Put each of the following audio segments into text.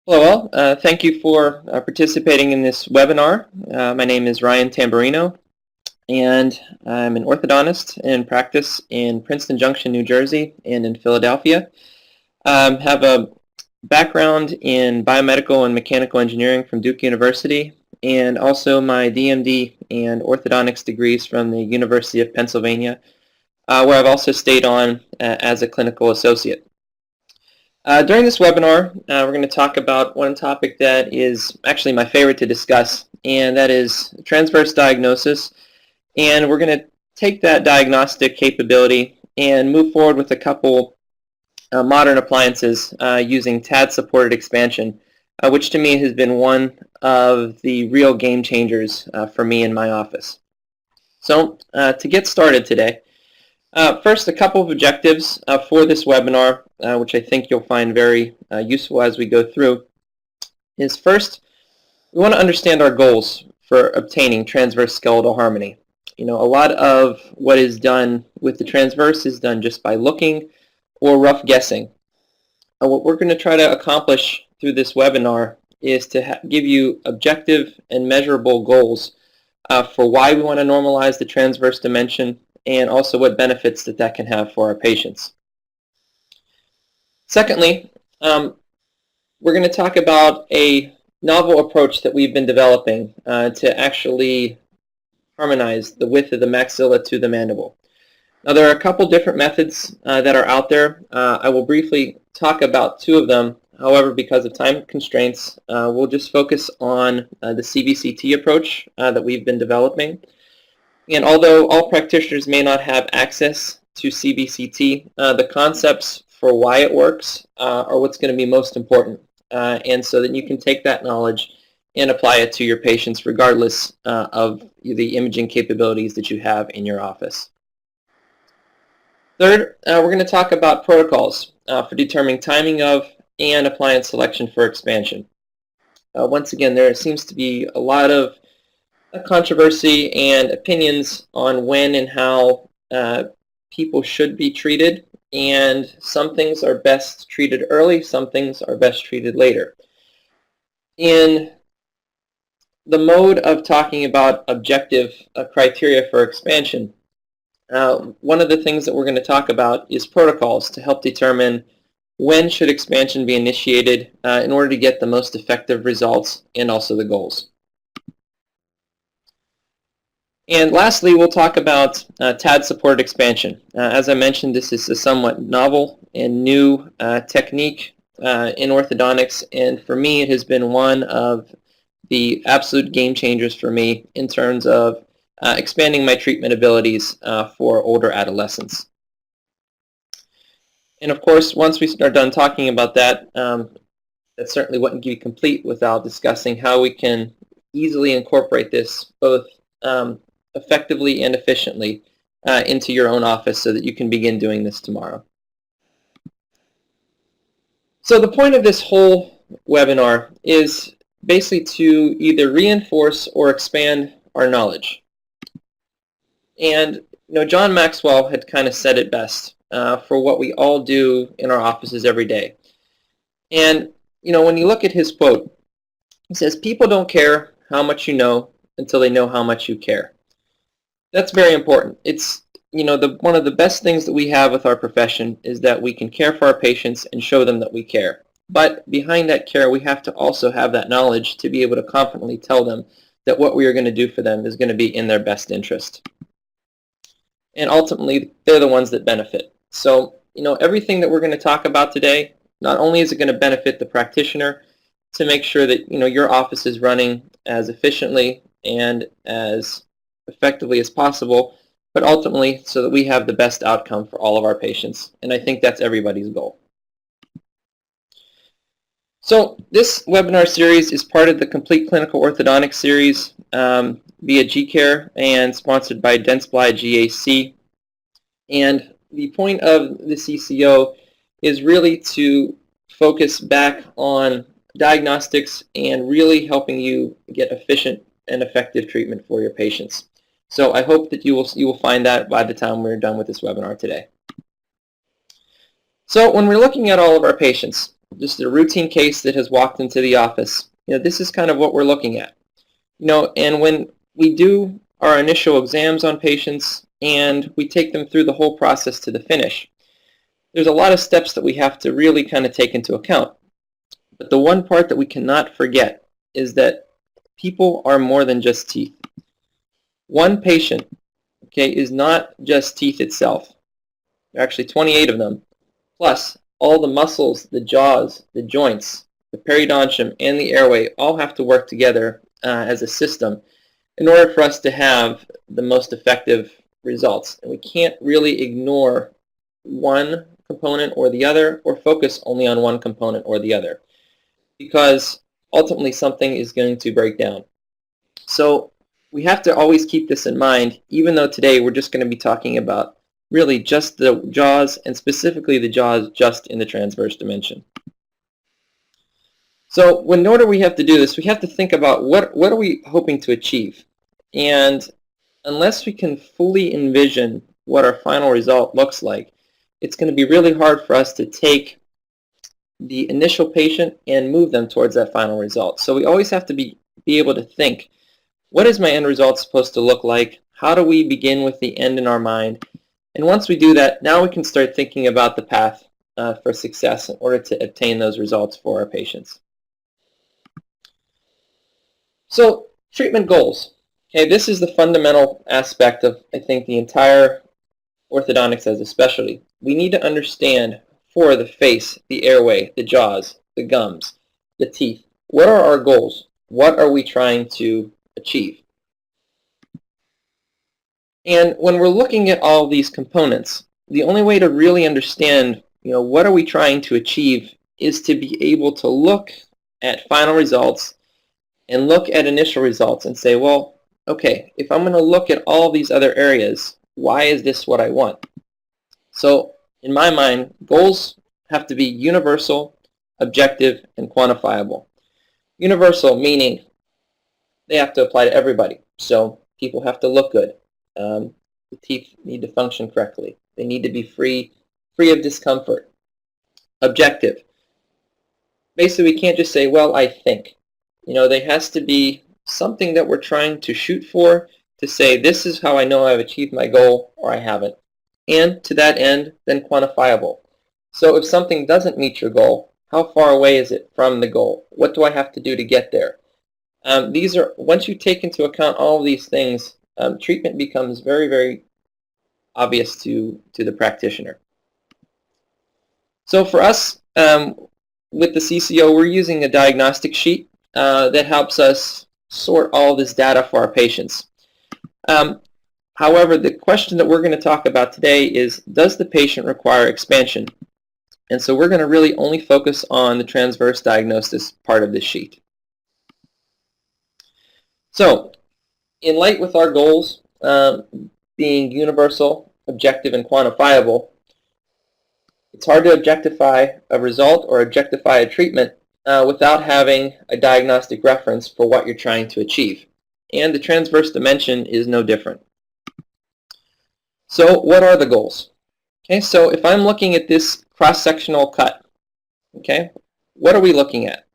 Hello all. Thank you for participating in this webinar. My name is Ryan Tamburino, and I'm an orthodontist in practice in Princeton Junction, New Jersey, and in Philadelphia. Have a background in biomedical and mechanical engineering from Duke University, and also my DMD and orthodontics degrees from the University of Pennsylvania, where I've also stayed on as a clinical associate. During this webinar, we're going to talk about one topic that is actually my favorite to discuss, and that is transverse diagnosis. And we're going to take that diagnostic capability and move forward with a couple modern appliances using TAD-supported expansion, which to me has been one of the real game changers for me in my office. So to get started today, first, a couple of objectives for this webinar, which I think you'll find very useful as we go through, is first, we want to understand our goals for obtaining transverse skeletal harmony. A lot of what is done with the transverse is done just by looking or rough guessing. What we're going to try to accomplish through this webinar is to give you objective and measurable goals for why we want to normalize the transverse dimension, and also what benefits that can have for our patients. Secondly, we're going to talk about a novel approach that we've been developing to actually harmonize the width of the maxilla to the mandible. Now, there are a couple different methods that are out there. I will briefly talk about two of them. However, because of time constraints, we'll just focus on the CBCT approach that we've been developing. And although all practitioners may not have access to CBCT, the concepts for why it works are what's going to be most important. And so that you can take that knowledge and apply it to your patients regardless of the imaging capabilities that you have in your office. Third, we're going to talk about protocols for determining timing of and appliance selection for expansion. Once again, there seems to be a lot of controversy and opinions on when and how people should be treated, and some things are best treated early, some things are best treated later. In the mode of talking about objective criteria for expansion, one of the things that we're going to talk about is protocols to help determine when should expansion be initiated in order to get the most effective results and also the goals. And lastly, we'll talk about TAD-supported expansion. As I mentioned, this is a somewhat novel and new technique in orthodontics, and for me it has been one of the absolute game changers for me in terms of expanding my treatment abilities for older adolescents. And of course, once we are done talking about that, that certainly wouldn't be complete without discussing how we can easily incorporate this both effectively and efficiently into your own office so that you can begin doing this tomorrow. So the point of this whole webinar is basically to either reinforce or expand our knowledge. And John Maxwell had kind of said it best for what we all do in our offices every day. And when you look at his quote, he says, "People don't care how much you know until they know how much you care." That's very important. It's one of the best things that we have with our profession is that we can care for our patients and show them that we care. But behind that care, we have to also have that knowledge to be able to confidently tell them that what we are going to do for them is going to be in their best interest. And ultimately, they're the ones that benefit. So, everything that we're going to talk about today, not only is it going to benefit the practitioner to make sure that your office is running as efficiently and as effectively as possible, but ultimately so that we have the best outcome for all of our patients. And I think that's everybody's goal. So this webinar series is part of the Complete Clinical Orthodontics series via GCare and sponsored by Dentsply GAC. And the point of the CCO is really to focus back on diagnostics and really helping you get efficient and effective treatment for your patients. So I hope that you will find that by the time we're done with this webinar today. So when we're looking at all of our patients, just a routine case that has walked into the office, this is kind of what we're looking at. And when we do our initial exams on patients and we take them through the whole process to the finish, there's a lot of steps that we have to really kind of take into account. But the one part that we cannot forget is that people are more than just teeth. One patient, is not just teeth itself. There are actually 28 of them, plus all the muscles, the jaws, the joints, the periodontium, and the airway all have to work together as a system in order for us to have the most effective results. And we can't really ignore one component or the other, or focus only on one component or the other, because ultimately something is going to break down. So we have to always keep this in mind, even though today we're just going to be talking about really just the jaws, and specifically the jaws just in the transverse dimension. So in order we have to do this, we have to think about what are we hoping to achieve. And unless we can fully envision what our final result looks like, it's going to be really hard for us to take the initial patient and move them towards that final result. So we always have to be able to think, what is my end result supposed to look like? How do we begin with the end in our mind? And once we do that, now we can start thinking about the path for success in order to obtain those results for our patients. So treatment goals. This is the fundamental aspect of, I think, the entire orthodontics as a specialty. We need to understand for the face, the airway, the jaws, the gums, the teeth, what are our goals? What are we trying to achieve? And when we're looking at all these components, the only way to really understand, what are we trying to achieve is to be able to look at final results and look at initial results and say, well, okay, if I'm going to look at all these other areas, why is this what I want? So in my mind, goals have to be universal, objective, and quantifiable. Universal meaning they have to apply to everybody. So people have to look good. The teeth need to function correctly. They need to be free of discomfort. Objective. Basically, we can't just say, well, I think. There has to be something that we're trying to shoot for to say, this is how I know I've achieved my goal or I haven't. And to that end, then quantifiable. So if something doesn't meet your goal, how far away is it from the goal? What do I have to do to get there? These are, once you take into account all of these things, treatment becomes very, very obvious to the practitioner. So for us, with the CCO, we're using a diagnostic sheet that helps us sort all this data for our patients. However, the question that we're going to talk about today is, does the patient require expansion? And so we're going to really only focus on the transverse diagnosis part of this sheet. So, in light with our goals being universal, objective, and quantifiable, it's hard to objectify a result or objectify a treatment without having a diagnostic reference for what you're trying to achieve. And the transverse dimension is no different. So what are the goals? So if I'm looking at this cross-sectional cut, what are we looking at?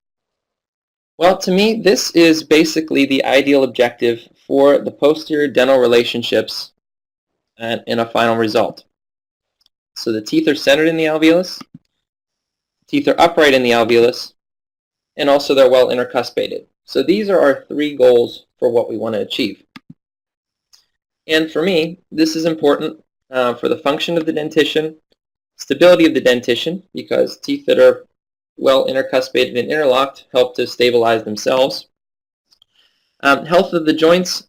Well, to me, this is basically the ideal objective for the posterior dental relationships in a final result. So the teeth are centered in the alveolus, teeth are upright in the alveolus, and also they're well intercuspated. So these are our three goals for what we want to achieve. And for me, this is important for the function of the dentition, stability of the dentition, because teeth that are well intercuspated and interlocked help to stabilize themselves, health of the joints,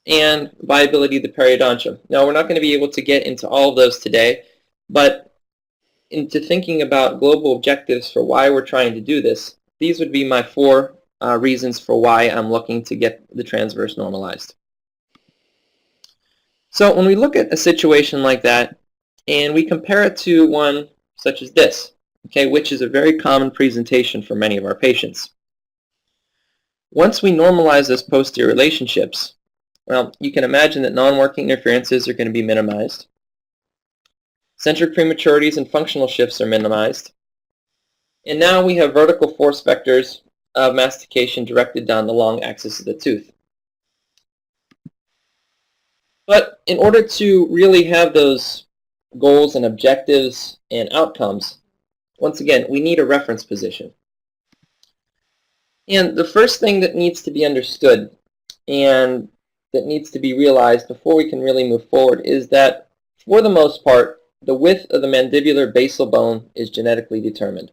and viability of the periodontium. Now, we're not going to be able to get into all of those today, but into thinking about global objectives for why we're trying to do this, these would be my four reasons for why I'm looking to get the transverse normalized. So when we look at a situation like that, and we compare it to one such as this, which is a very common presentation for many of our patients. Once we normalize those posterior relationships, well, you can imagine that non-working interferences are going to be minimized. Centric prematurities and functional shifts are minimized. And now we have vertical force vectors of mastication directed down the long axis of the tooth. But in order to really have those goals and objectives and outcomes, once again, we need a reference position. And the first thing that needs to be understood and that needs to be realized before we can really move forward is that, for the most part, the width of the mandibular basal bone is genetically determined.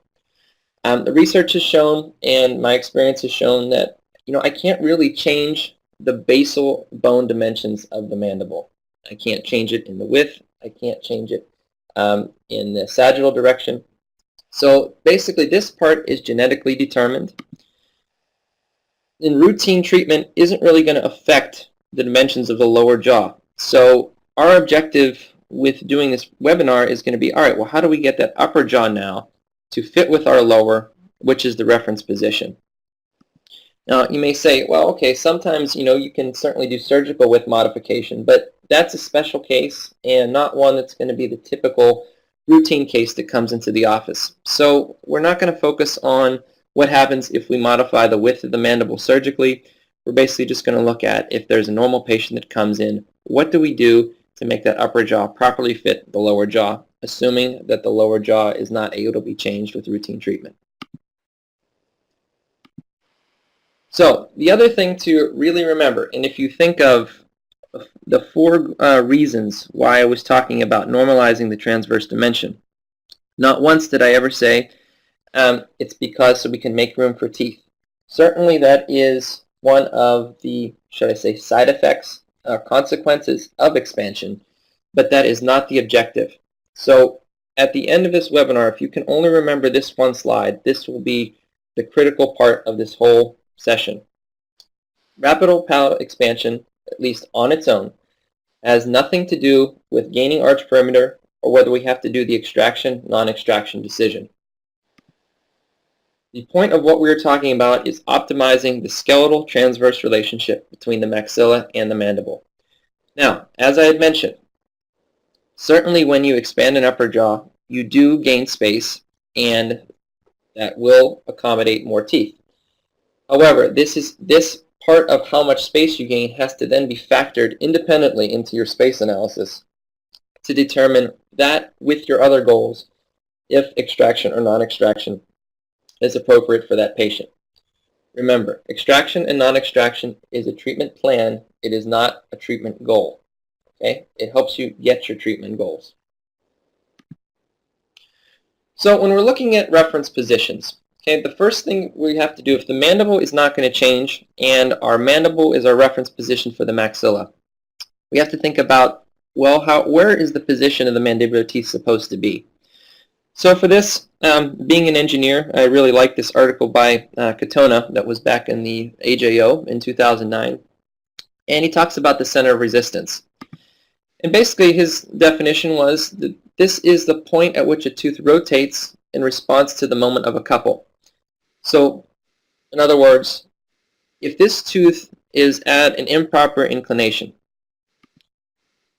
The research has shown, and my experience has shown, that I can't really change the basal bone dimensions of the mandible. I can't change it in the width. I can't change it in the sagittal direction. So basically, this part is genetically determined. And routine treatment isn't really going to affect the dimensions of the lower jaw. So our objective with doing this webinar is going to be, all right, well, how do we get that upper jaw now to fit with our lower, which is the reference position? Now, you may say, well, okay, sometimes, you can certainly do surgical width modification, but that's a special case and not one that's going to be the typical routine case that comes into the office. So we're not going to focus on what happens if we modify the width of the mandible surgically. We're basically just going to look at, if there's a normal patient that comes in, what do we do to make that upper jaw properly fit the lower jaw, assuming that the lower jaw is not able to be changed with routine treatment. So the other thing to really remember, and if you think of the four reasons why I was talking about normalizing the transverse dimension, not once did I ever say it's because so we can make room for teeth. Certainly that is one of the, should I say, side effects, consequences of expansion, but that is not the objective. So at the end of this webinar, if you can only remember this one slide, this will be the critical part of this whole session. Rapid palatal expansion, at least on its own, has nothing to do with gaining arch perimeter or whether we have to do the extraction, non-extraction decision. The point of what we are talking about is optimizing the skeletal transverse relationship between the maxilla and the mandible. Now, as I had mentioned, certainly when you expand an upper jaw, you do gain space, and that will accommodate more teeth. However, this part of how much space you gain has to then be factored independently into your space analysis to determine that, with your other goals, if extraction or non-extraction is appropriate for that patient. Remember, extraction and non-extraction is a treatment plan. It is not a treatment goal. Okay? It helps you get your treatment goals. So when we're looking at reference positions, okay, the first thing we have to do, if the mandible is not going to change and our mandible is our reference position for the maxilla, we have to think about, well, where is the position of the mandibular teeth supposed to be? So for this, being an engineer, I really like this article by Katona that was back in the AJO in 2009. And he talks about the center of resistance. And basically his definition was that this is the point at which a tooth rotates in response to the moment of a couple. So, in other words, if this tooth is at an improper inclination,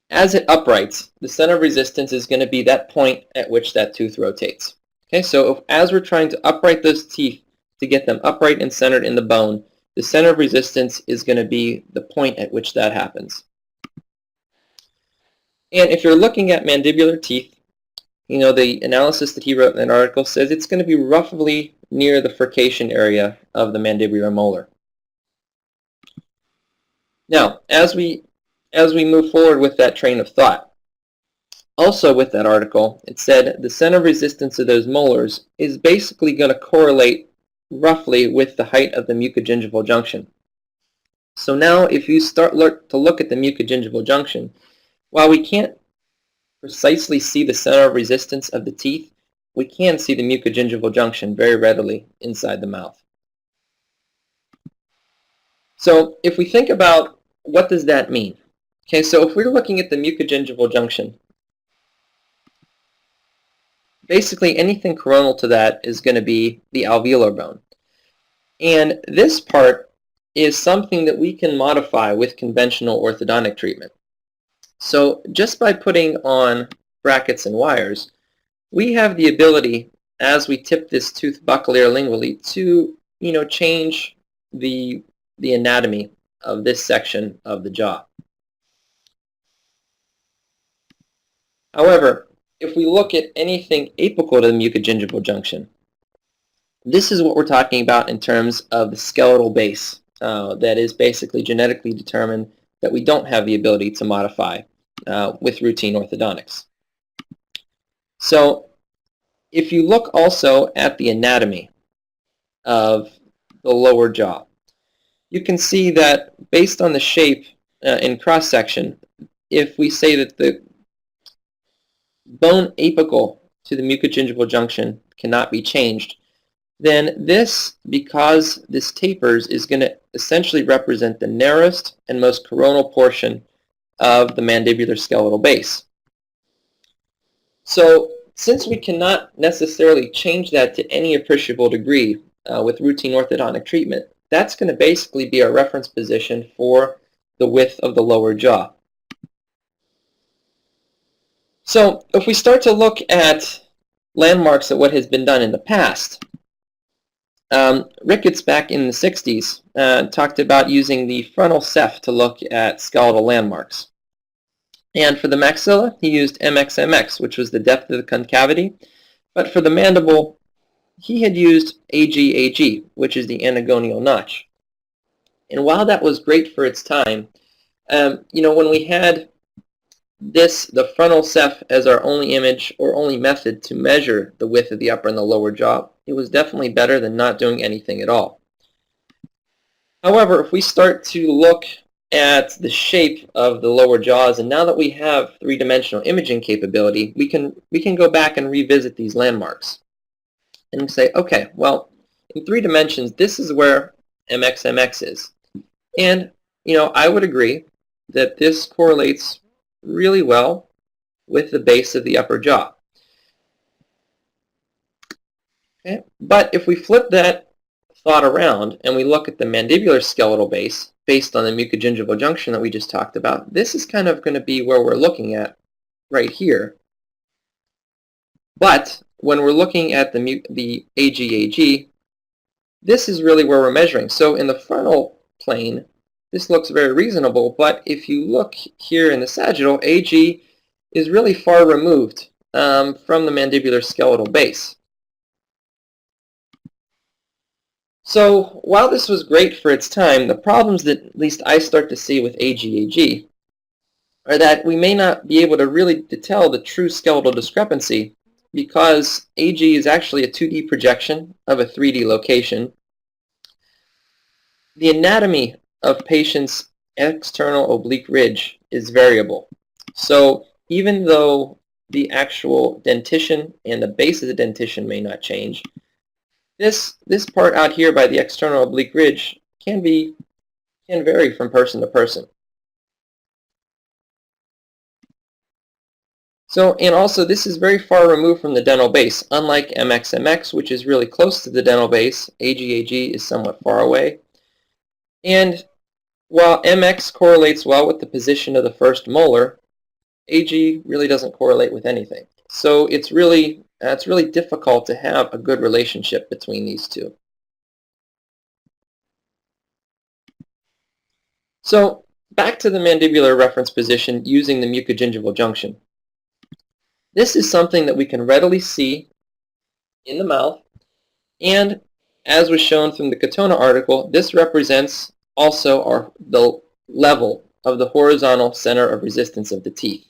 as it uprights, the center of resistance is going to be that point at which that tooth rotates. Okay, so as we're trying to upright those teeth to get them upright and centered in the bone, the center of resistance is going to be the point at which that happens. And if you're looking at mandibular teeth, the analysis that he wrote in an article says it's going to be roughly near the furcation area of the mandibular molar. Now, as we move forward with that train of thought, also with that article, it said the center of resistance of those molars is basically going to correlate roughly with the height of the mucogingival junction. So now if you start to look at the mucogingival junction, while we can't precisely see the center of resistance of the teeth, we can see the mucogingival junction very readily inside the mouth. So if we think about what does that mean? Okay, so if we're looking at the mucogingival junction, basically anything coronal to that is going to be the alveolar bone. And this part is something that we can modify with conventional orthodontic treatment. So just by putting on brackets and wires, we have the ability as we tip this tooth buccally or lingually to, change the anatomy of this section of the jaw. However, if we look at anything apical to the mucogingival junction, this is what we're talking about in terms of the skeletal base that is basically genetically determined that we don't have the ability to modify with routine orthodontics. So if you look also at the anatomy of the lower jaw, you can see that based on the shape in cross-section, if we say that the bone apical to the mucogingival junction cannot be changed, then this, because this tapers, is going to essentially represent the narrowest and most coronal portion of the mandibular skeletal base. So since we cannot necessarily change that to any appreciable degree with routine orthodontic treatment, that's going to basically be our reference position for the width of the lower jaw. So if we start to look at landmarks of what has been done in the past, Ricketts back in the 60s talked about using the frontal ceph to look at skeletal landmarks. And for the maxilla, he used MXMX, which was the depth of the concavity. But for the mandible, he had used AGAG, which is the anagonial notch. And while that was great for its time, when we had the frontal ceph as our only image or only method to measure the width of the upper and the lower jaw, it was definitely better than not doing anything at all. However, if we start to look at the shape of the lower jaws, and now that we have three-dimensional imaging capability, we can go back and revisit these landmarks and say, okay, well, in 3 dimensions, this is where MXMX is. And, I would agree that this correlates really well with the base of the upper jaw. Okay? But if we flip that thought around and we look at the mandibular skeletal base based on the mucogingival junction that we just talked about, this is kind of going to be where we're looking at right here. But when we're looking at the AGAG, this is really where we're measuring. So in the frontal plane, this looks very reasonable, but if you look here in the sagittal, AG is really far removed from the mandibular skeletal base. So while this was great for its time, the problems that at least I start to see with AGAG are that we may not be able to really tell the true skeletal discrepancy because AG is actually a 2D projection of a 3D location. The anatomy of patients' external oblique ridge is variable. So even though the actual dentition and the base of the dentition may not change, this part out here by the external oblique ridge can vary from person to person. So, and also this is very far removed from the dental base. Unlike MXMX, which is really close to the dental base, AGAG is somewhat far away. And while MX correlates well with the position of the first molar, AG really doesn't correlate with anything. So it's really difficult to have a good relationship between these two. So back to the mandibular reference position using the mucogingival junction. This is something that we can readily see in the mouth, and as was shown from the Katona article, this represents also the level of the horizontal center of resistance of the teeth.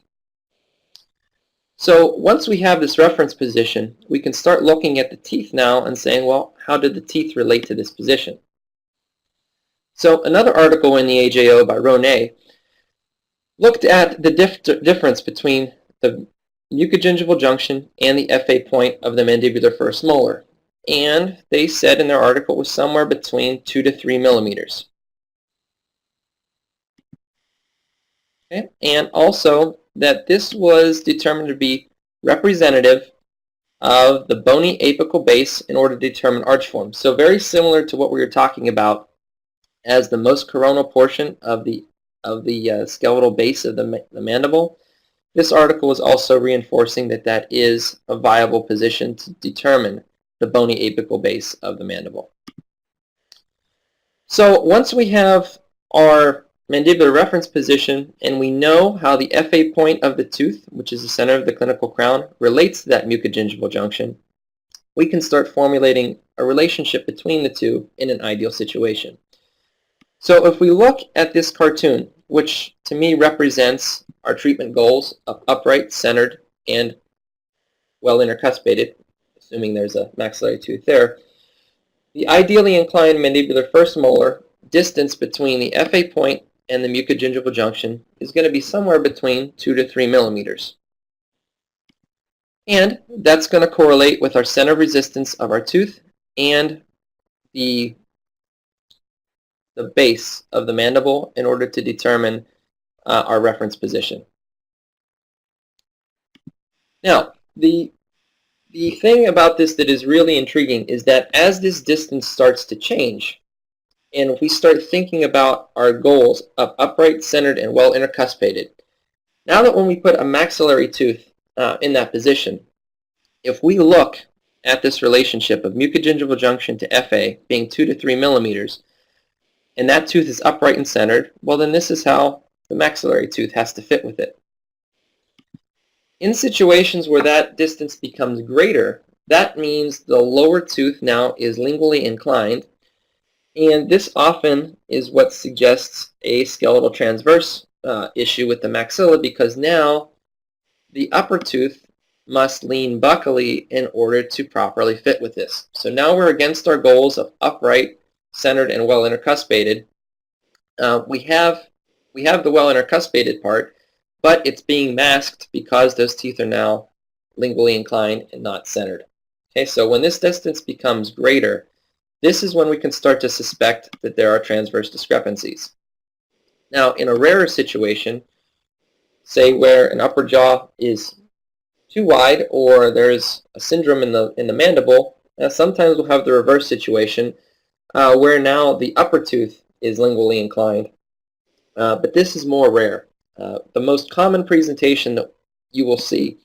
So once we have this reference position, we can start looking at the teeth now and saying, well, how did the teeth relate to this position? So another article in the AJO by Ronay looked at the difference between the mucogingival junction and the FA point of the mandibular first molar. And they said in their article it was somewhere between 2 to 3 millimeters. Okay? And also that this was determined to be representative of the bony apical base in order to determine arch form. So very similar to what we were talking about as the most coronal portion of the skeletal base of the mandible. this article is also reinforcing that that is a viable position to determine the bony apical base of the mandible. So once we have our mandibular reference position and we know how the FA point of the tooth, which is the center of the clinical crown, relates to that mucogingival junction, we can start formulating a relationship between the two in an ideal situation. So if we look at this cartoon, which to me represents our treatment goals of upright, centered, and well intercuspated, assuming there's a maxillary tooth there, the ideally inclined mandibular first molar distance between the FA point and the mucogingival junction is going to be somewhere between 2 to 3 millimeters. And that's going to correlate with our center of resistance of our tooth and the base of the mandible in order to determine our reference position. Now, the thing about this that is really intriguing is that as this distance starts to change, and if we start thinking about our goals of upright, centered, and well intercuspated, now that when we put a maxillary tooth in that position, if we look at this relationship of mucogingival junction to FA being 2 to 3 millimeters, and that tooth is upright and centered, well then this is how the maxillary tooth has to fit with it. In situations where that distance becomes greater, that means the lower tooth now is lingually inclined, and this often is what suggests a skeletal transverse issue with the maxilla, because now the upper tooth must lean buccally in order to properly fit with this. So now we're against our goals of upright, centered, and well intercuspated. We have the well intercuspated part, but it's being masked because those teeth are now lingually inclined and not centered. Okay, so when this distance becomes greater, this is when we can start to suspect that there are transverse discrepancies. Now, in a rarer situation, say where an upper jaw is too wide or there's a syndrome in the mandible, sometimes we'll have the reverse situation where now the upper tooth is lingually inclined. But this is more rare. The most common presentation that you will see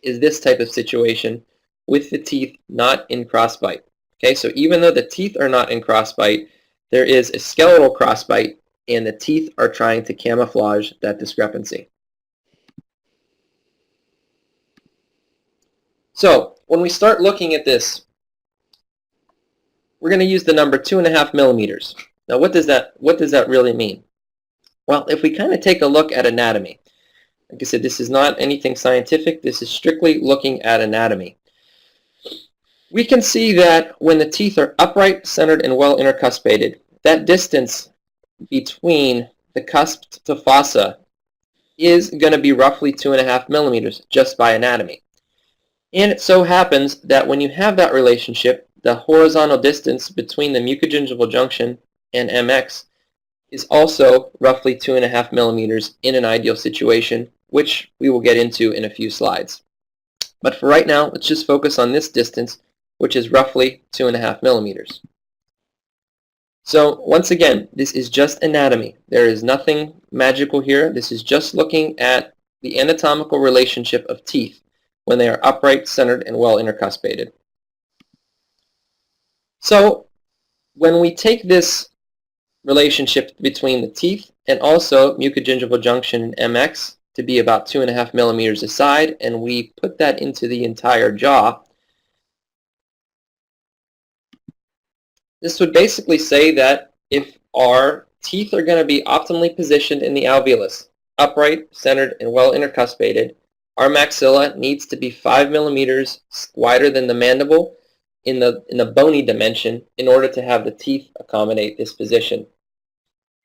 is this type of situation with the teeth not in crossbite. Okay, so even though the teeth are not in crossbite, there is a skeletal crossbite and the teeth are trying to camouflage that discrepancy. So when we start looking at this, we're going to use the number 2.5 millimeters. Now what does that really mean? Well, if we kind of take a look at anatomy, like I said, this is not anything scientific, this is strictly looking at anatomy. We can see that when the teeth are upright, centered, and well intercuspated, that distance between the cusp to fossa is going to be roughly 2.5 millimeters just by anatomy. And it so happens that when you have that relationship, the horizontal distance between the mucogingival junction and MX is also roughly 2.5 millimeters in an ideal situation, which we will get into in a few slides. But for right now, let's just focus on this distance, which is roughly 2.5 millimeters. So once again, this is just anatomy. There is nothing magical here. This is just looking at the anatomical relationship of teeth when they are upright, centered, and well intercuspated. So when we take this relationship between the teeth and also mucogingival junction and MX to be about 2.5 millimeters aside, and we put that into the entire jaw, this would basically say that if our teeth are going to be optimally positioned in the alveolus, upright, centered, and well intercuspated, our maxilla needs to be 5 millimeters wider than the mandible in the bony dimension in order to have the teeth accommodate this position.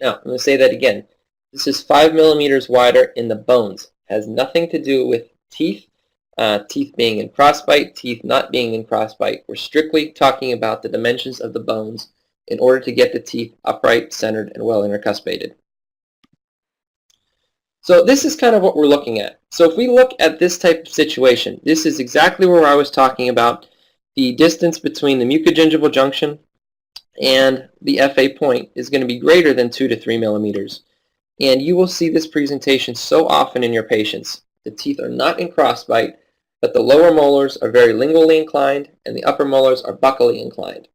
Now, I'm going to say that again. This is 5 millimeters wider in the bones. It has nothing to do with teeth, teeth being in crossbite, teeth not being in crossbite. We're strictly talking about the dimensions of the bones in order to get the teeth upright, centered, and well intercuspated. So this is kind of what we're looking at. So if we look at this type of situation, this is exactly where I was talking about the distance between the mucogingival junction and the FA point is going to be greater than 2 to 3 millimeters. And you will see this presentation so often in your patients. The teeth are not in crossbite, but the lower molars are very lingually inclined and the upper molars are buccally inclined.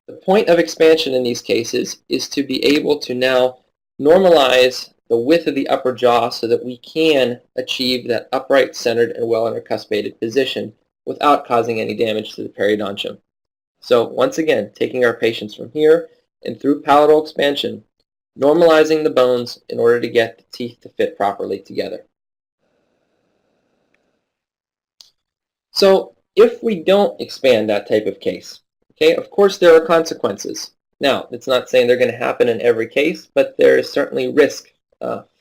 The point of expansion in these cases is to be able to now normalize the width of the upper jaw so that we can achieve that upright, centered, and well intercuspated position without causing any damage to the periodontium. So once again, taking our patients from here and through palatal expansion, normalizing the bones in order to get the teeth to fit properly together. So if we don't expand that type of case, okay, of course there are consequences. Now, it's not saying they're going to happen in every case, but there is certainly risk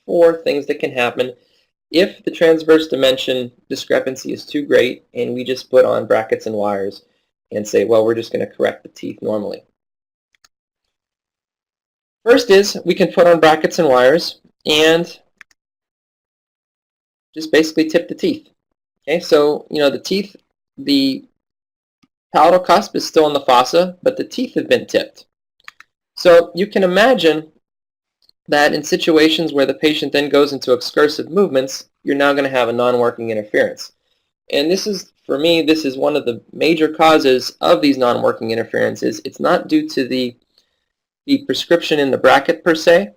for things that can happen if the transverse dimension discrepancy is too great and we just put on brackets and wires and say, well, we're just going to correct the teeth normally. First is we can put on brackets and wires and just basically tip the teeth. Okay, so the teeth, the palatal cusp is still in the fossa, but the teeth have been tipped. So you can imagine that in situations where the patient then goes into excursive movements, you're now going to have a non-working interference. And this is, for me, this is one of the major causes of these non-working interferences. It's not due to the prescription in the bracket per se.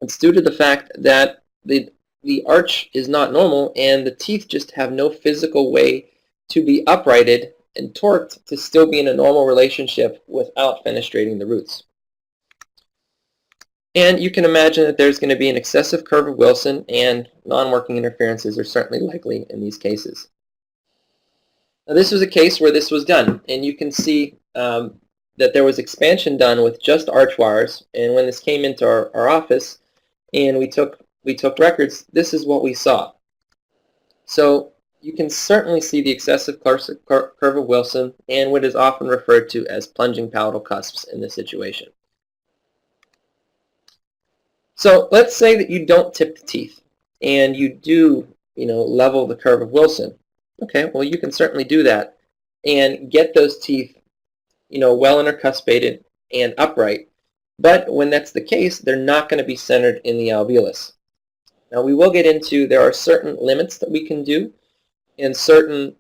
It's due to the fact that the arch is not normal and the teeth just have no physical way to be uprighted and torqued to still be in a normal relationship without fenestrating the roots. And you can imagine that there's going to be an excessive curve of Wilson, and non-working interferences are certainly likely in these cases. Now this was a case where this was done, and you can see that there was expansion done with just arch wires, and when this came into our office and we took records, this is what we saw. So you can certainly see the excessive curve of Wilson and what is often referred to as plunging palatal cusps in this situation. So let's say that you don't tip the teeth and you do, level the curve of Wilson. Okay, well you can certainly do that and get those teeth, well intercuspated and upright. But when that's the case, they're not going to be centered in the alveolus. Now we will get into, there are certain limits that we can do and certain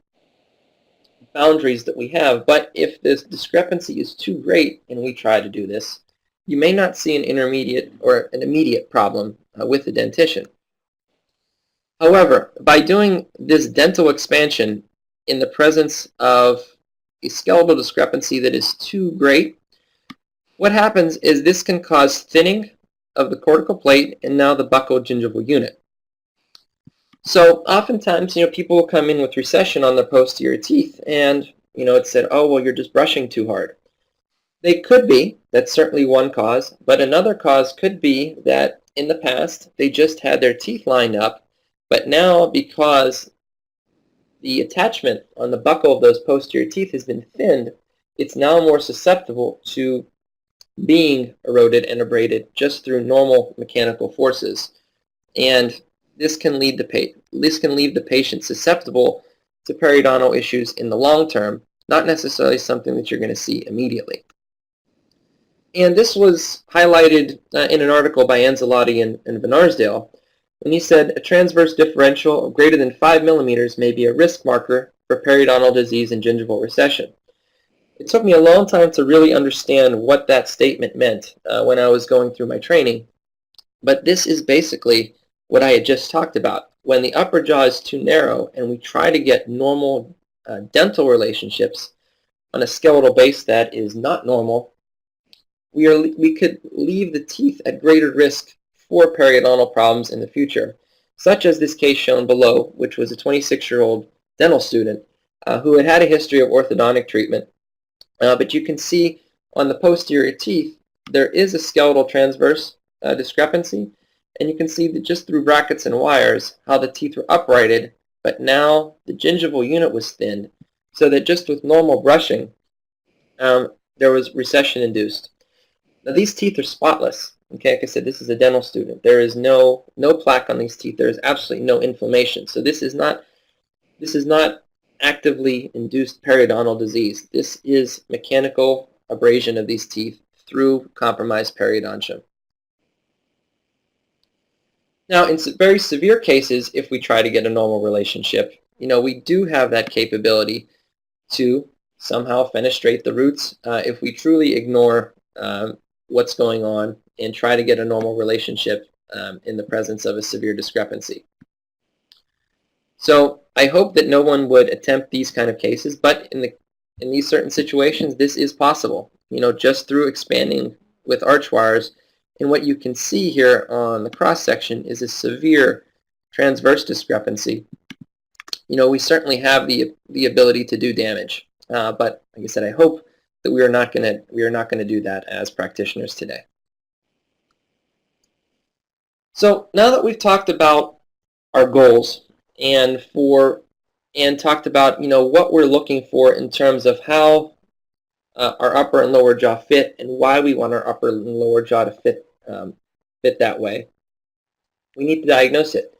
boundaries that we have, but if this discrepancy is too great and we try to do this, you may not see an intermediate or an immediate problem with the dentition. However, by doing this dental expansion in the presence of a skeletal discrepancy that is too great, what happens is this can cause thinning of the cortical plate and now the buccogingival unit. So oftentimes, people will come in with recession on their posterior teeth and, it's said, oh, well, you're just brushing too hard. They could be, that's certainly one cause, but another cause could be that in the past they just had their teeth lined up, but now because the attachment on the buccal of those posterior teeth has been thinned, it's now more susceptible to being eroded and abraded just through normal mechanical forces. And this can leave the patient susceptible to periodontal issues in the long term, not necessarily something that you're going to see immediately. And this was highlighted in an article by Anzalotti and Van Arsdale, when he said a transverse differential of greater than 5 millimeters may be a risk marker for periodontal disease and gingival recession. It took me a long time to really understand what that statement meant when I was going through my training, but this is basically what I had just talked about. When the upper jaw is too narrow and we try to get normal dental relationships on a skeletal base that is not normal, we could leave the teeth at greater risk for periodontal problems in the future, such as this case shown below, which was a 26-year-old dental student who had a history of orthodontic treatment. But you can see on the posterior teeth, there is a skeletal transverse discrepancy, and you can see that just through brackets and wires how the teeth were uprighted, but now the gingival unit was thinned, so that just with normal brushing, there was recession induced. Now these teeth are spotless. Okay, like I said, this is a dental student. There is no plaque on these teeth. There is absolutely no inflammation. So this is not actively induced periodontal disease. This is mechanical abrasion of these teeth through compromised periodontium. Now, in very severe cases, if we try to get a normal relationship, we do have that capability to somehow fenestrate the roots if we truly ignore what's going on and try to get a normal relationship in the presence of a severe discrepancy. So I hope that no one would attempt these kind of cases, but in these certain situations, this is possible, just through expanding with arch wires. And what you can see here on the cross-section is a severe transverse discrepancy. We certainly have the ability to do damage, but like I said, I hope that we are not going to do that as practitioners today. So now that we've talked about our goals and talked about what we're looking for in terms of how our upper and lower jaw fit and why we want our upper and lower jaw to fit that way, we need to diagnose it.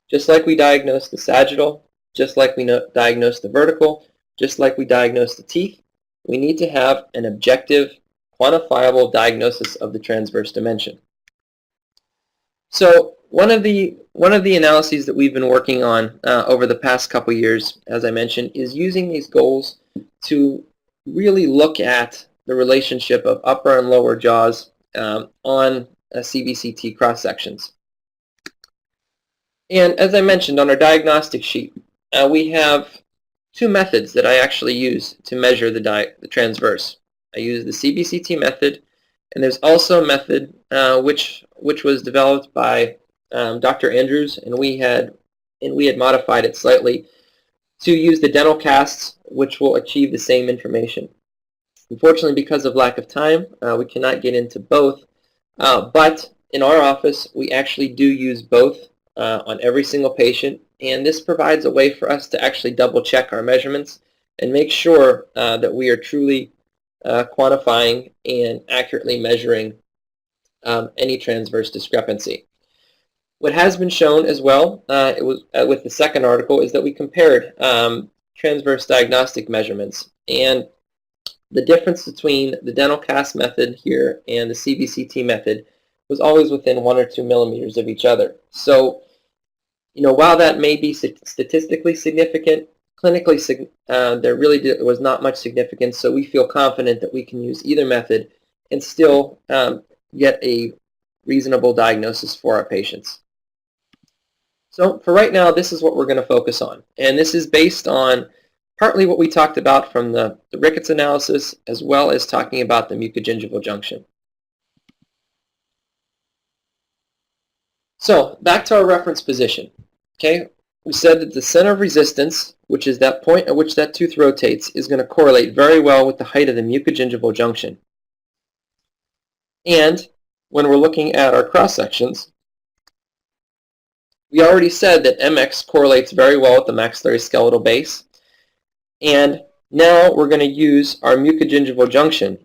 Just like we diagnose the sagittal, just like we diagnose the vertical, just like we diagnose the teeth, we need to have an objective, quantifiable diagnosis of the transverse dimension. So one of the analyses that we've been working on over the past couple years, as I mentioned, is using these goals to really look at the relationship of upper and lower jaws on CBCT cross sections. And as I mentioned on our diagnostic sheet, we have two methods that I actually use to measure the transverse. I use the CBCT method, and there's also a method which was developed by Dr. Andrews, and we had modified it slightly to use the dental casts, which will achieve the same information. Unfortunately, because of lack of time, we cannot get into both, but in our office, we actually do use both on every single patient, and this provides a way for us to actually double check our measurements and make sure that we are truly quantifying and accurately measuring any transverse discrepancy. What has been shown as well with the second article is that we compared transverse diagnostic measurements, and the difference between the dental cast method here and the CBCT method was always within 1 or 2 millimeters of each other. So, while that may be statistically significant, clinically there really was not much significance, so we feel confident that we can use either method and still get a reasonable diagnosis for our patients. So for right now, this is what we're going to focus on, and this is based on partly what we talked about from the Ricketts analysis, as well as talking about the mucogingival junction. So back to our reference position. Okay, we said that the center of resistance, which is that point at which that tooth rotates, is going to correlate very well with the height of the mucogingival junction. And when we're looking at our cross sections, we already said that MX correlates very well with the maxillary skeletal base. And now we're going to use our mucogingival junction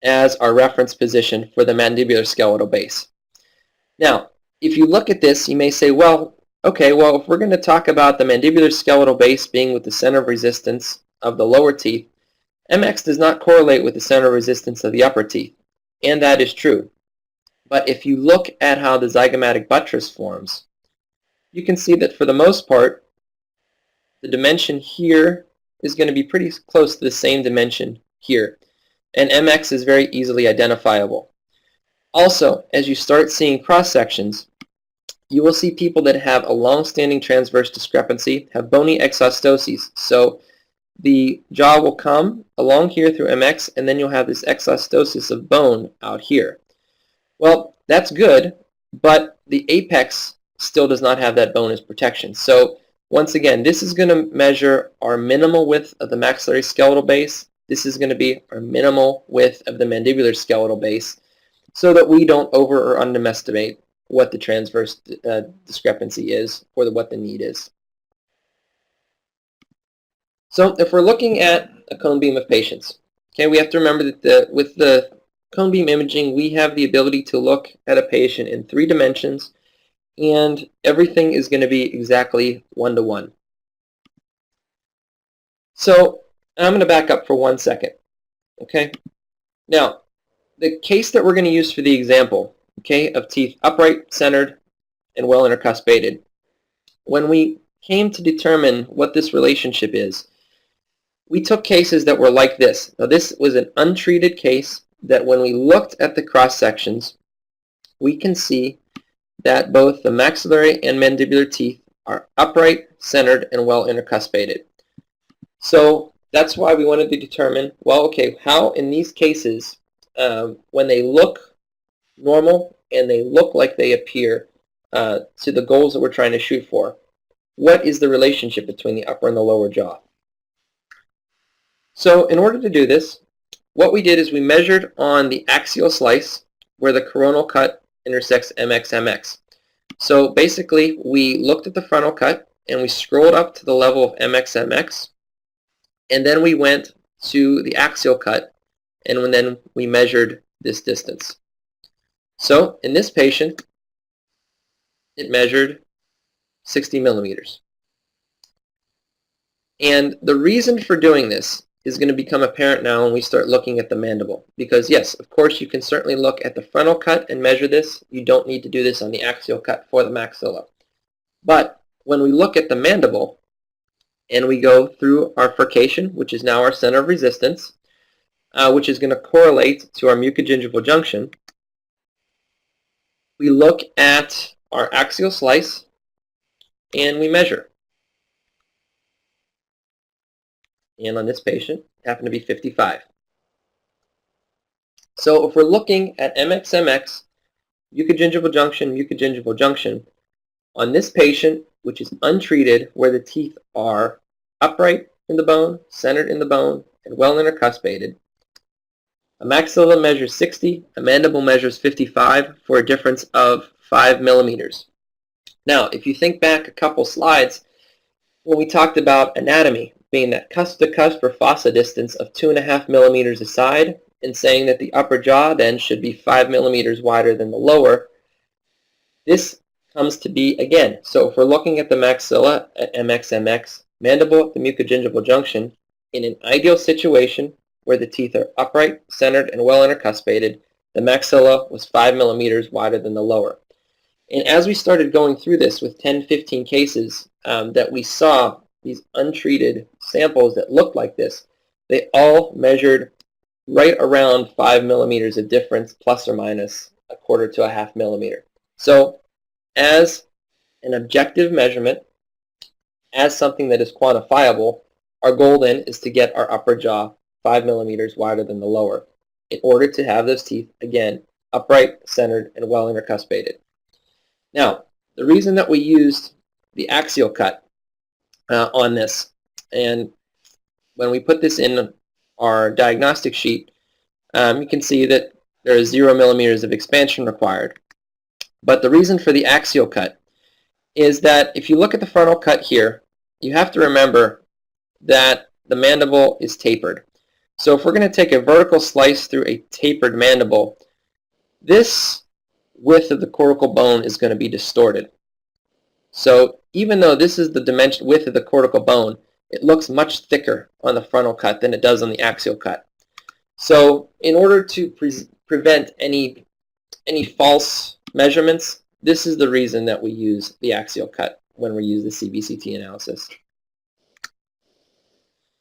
as our reference position for the mandibular skeletal base. Now, if you look at this, you may say, well, okay, well, if we're going to talk about the mandibular skeletal base being with the center of resistance of the lower teeth, MX does not correlate with the center of resistance of the upper teeth, and that is true. But if you look at how the zygomatic buttress forms, you can see that for the most part, the dimension here is going to be pretty close to the same dimension here, and MX is very easily identifiable. Also, as you start seeing cross sections, you will see people that have a long-standing transverse discrepancy have bony exostoses. So the jaw will come along here through MX, and then you'll have this exostosis of bone out here. Well, that's good, but the apex still does not have that bone as protection. So once again, this is going to measure our minimal width of the maxillary skeletal base. This is going to be our minimal width of the mandibular skeletal base, so that we don't over or underestimate what the transverse discrepancy is or what the need is. So if we're looking at a cone beam of patients, okay, we have to remember that with the cone beam imaging, we have the ability to look at a patient in 3 dimensions, and everything is going to be exactly 1-to-1. So I'm going to back up for 1 second. Okay. Now, the case that we're going to use for the example, okay, of teeth upright, centered, and well intercuspated. When we came to determine what this relationship is, we took cases that were like this. Now this was an untreated case that when we looked at the cross sections, we can see that both the maxillary and mandibular teeth are upright, centered, and well intercuspated. So that's why we wanted to determine, well, okay, how in these cases, when they look normal and they look like they appear to the goals that we're trying to shoot for, what is the relationship between the upper and the lower jaw? So in order to do this, what we did is we measured on the axial slice where the coronal cut intersects MXMX. So basically, we looked at the frontal cut and we scrolled up to the level of MXMX, and then we went to the axial cut, and then we measured this distance. So in this patient, it measured 60 millimeters. And the reason for doing this is going to become apparent now when we start looking at the mandible. Because yes, of course, you can certainly look at the frontal cut and measure this. You don't need to do this on the axial cut for the maxilla. But when we look at the mandible and we go through our furcation, which is now our center of resistance, which is going to correlate to our mucogingival junction, we look at our axial slice and we measure. And on this patient, it happened to be 55. So if we're looking at MXMX, mucogingival junction, on this patient, which is untreated, where the teeth are upright in the bone, centered in the bone, and well intercuspated, a maxilla measures 60, a mandible measures 55 for a difference of 5 millimeters. Now, if you think back a couple slides, when we talked about anatomy, being that cusp to cusp or fossa distance of 2.5 millimeters aside, and saying that the upper jaw then should be 5 millimeters wider than the lower, this comes to be, again, so if we're looking at the maxilla at MXMX, mandible at the mucogingival junction, in an ideal situation where the teeth are upright, centered, and well intercuspated, the maxilla was 5 millimeters wider than the lower. And as we started going through this with 10-15 cases that we saw these untreated samples that looked like this, they all measured right around 5 millimeters of difference, plus or minus 1/4 to 1/2 millimeter. So as an objective measurement, as something that is quantifiable, our goal then is to get our upper jaw 5 millimeters wider than the lower in order to have those teeth, again, upright, centered, and well intercuspated. Now, the reason that we used the axial cut on this, and when we put this in our diagnostic sheet, you can see that there is 0 millimeters of expansion required. But the reason for the axial cut is that if you look at the frontal cut here, you have to remember that the mandible is tapered. So if we're going to take a vertical slice through a tapered mandible, this width of the cortical bone is going to be distorted. So even though this is the dimension width of the cortical bone, it looks much thicker on the frontal cut than it does on the axial cut. So in order to prevent any false measurements, this is the reason that we use the axial cut when we use the CBCT analysis.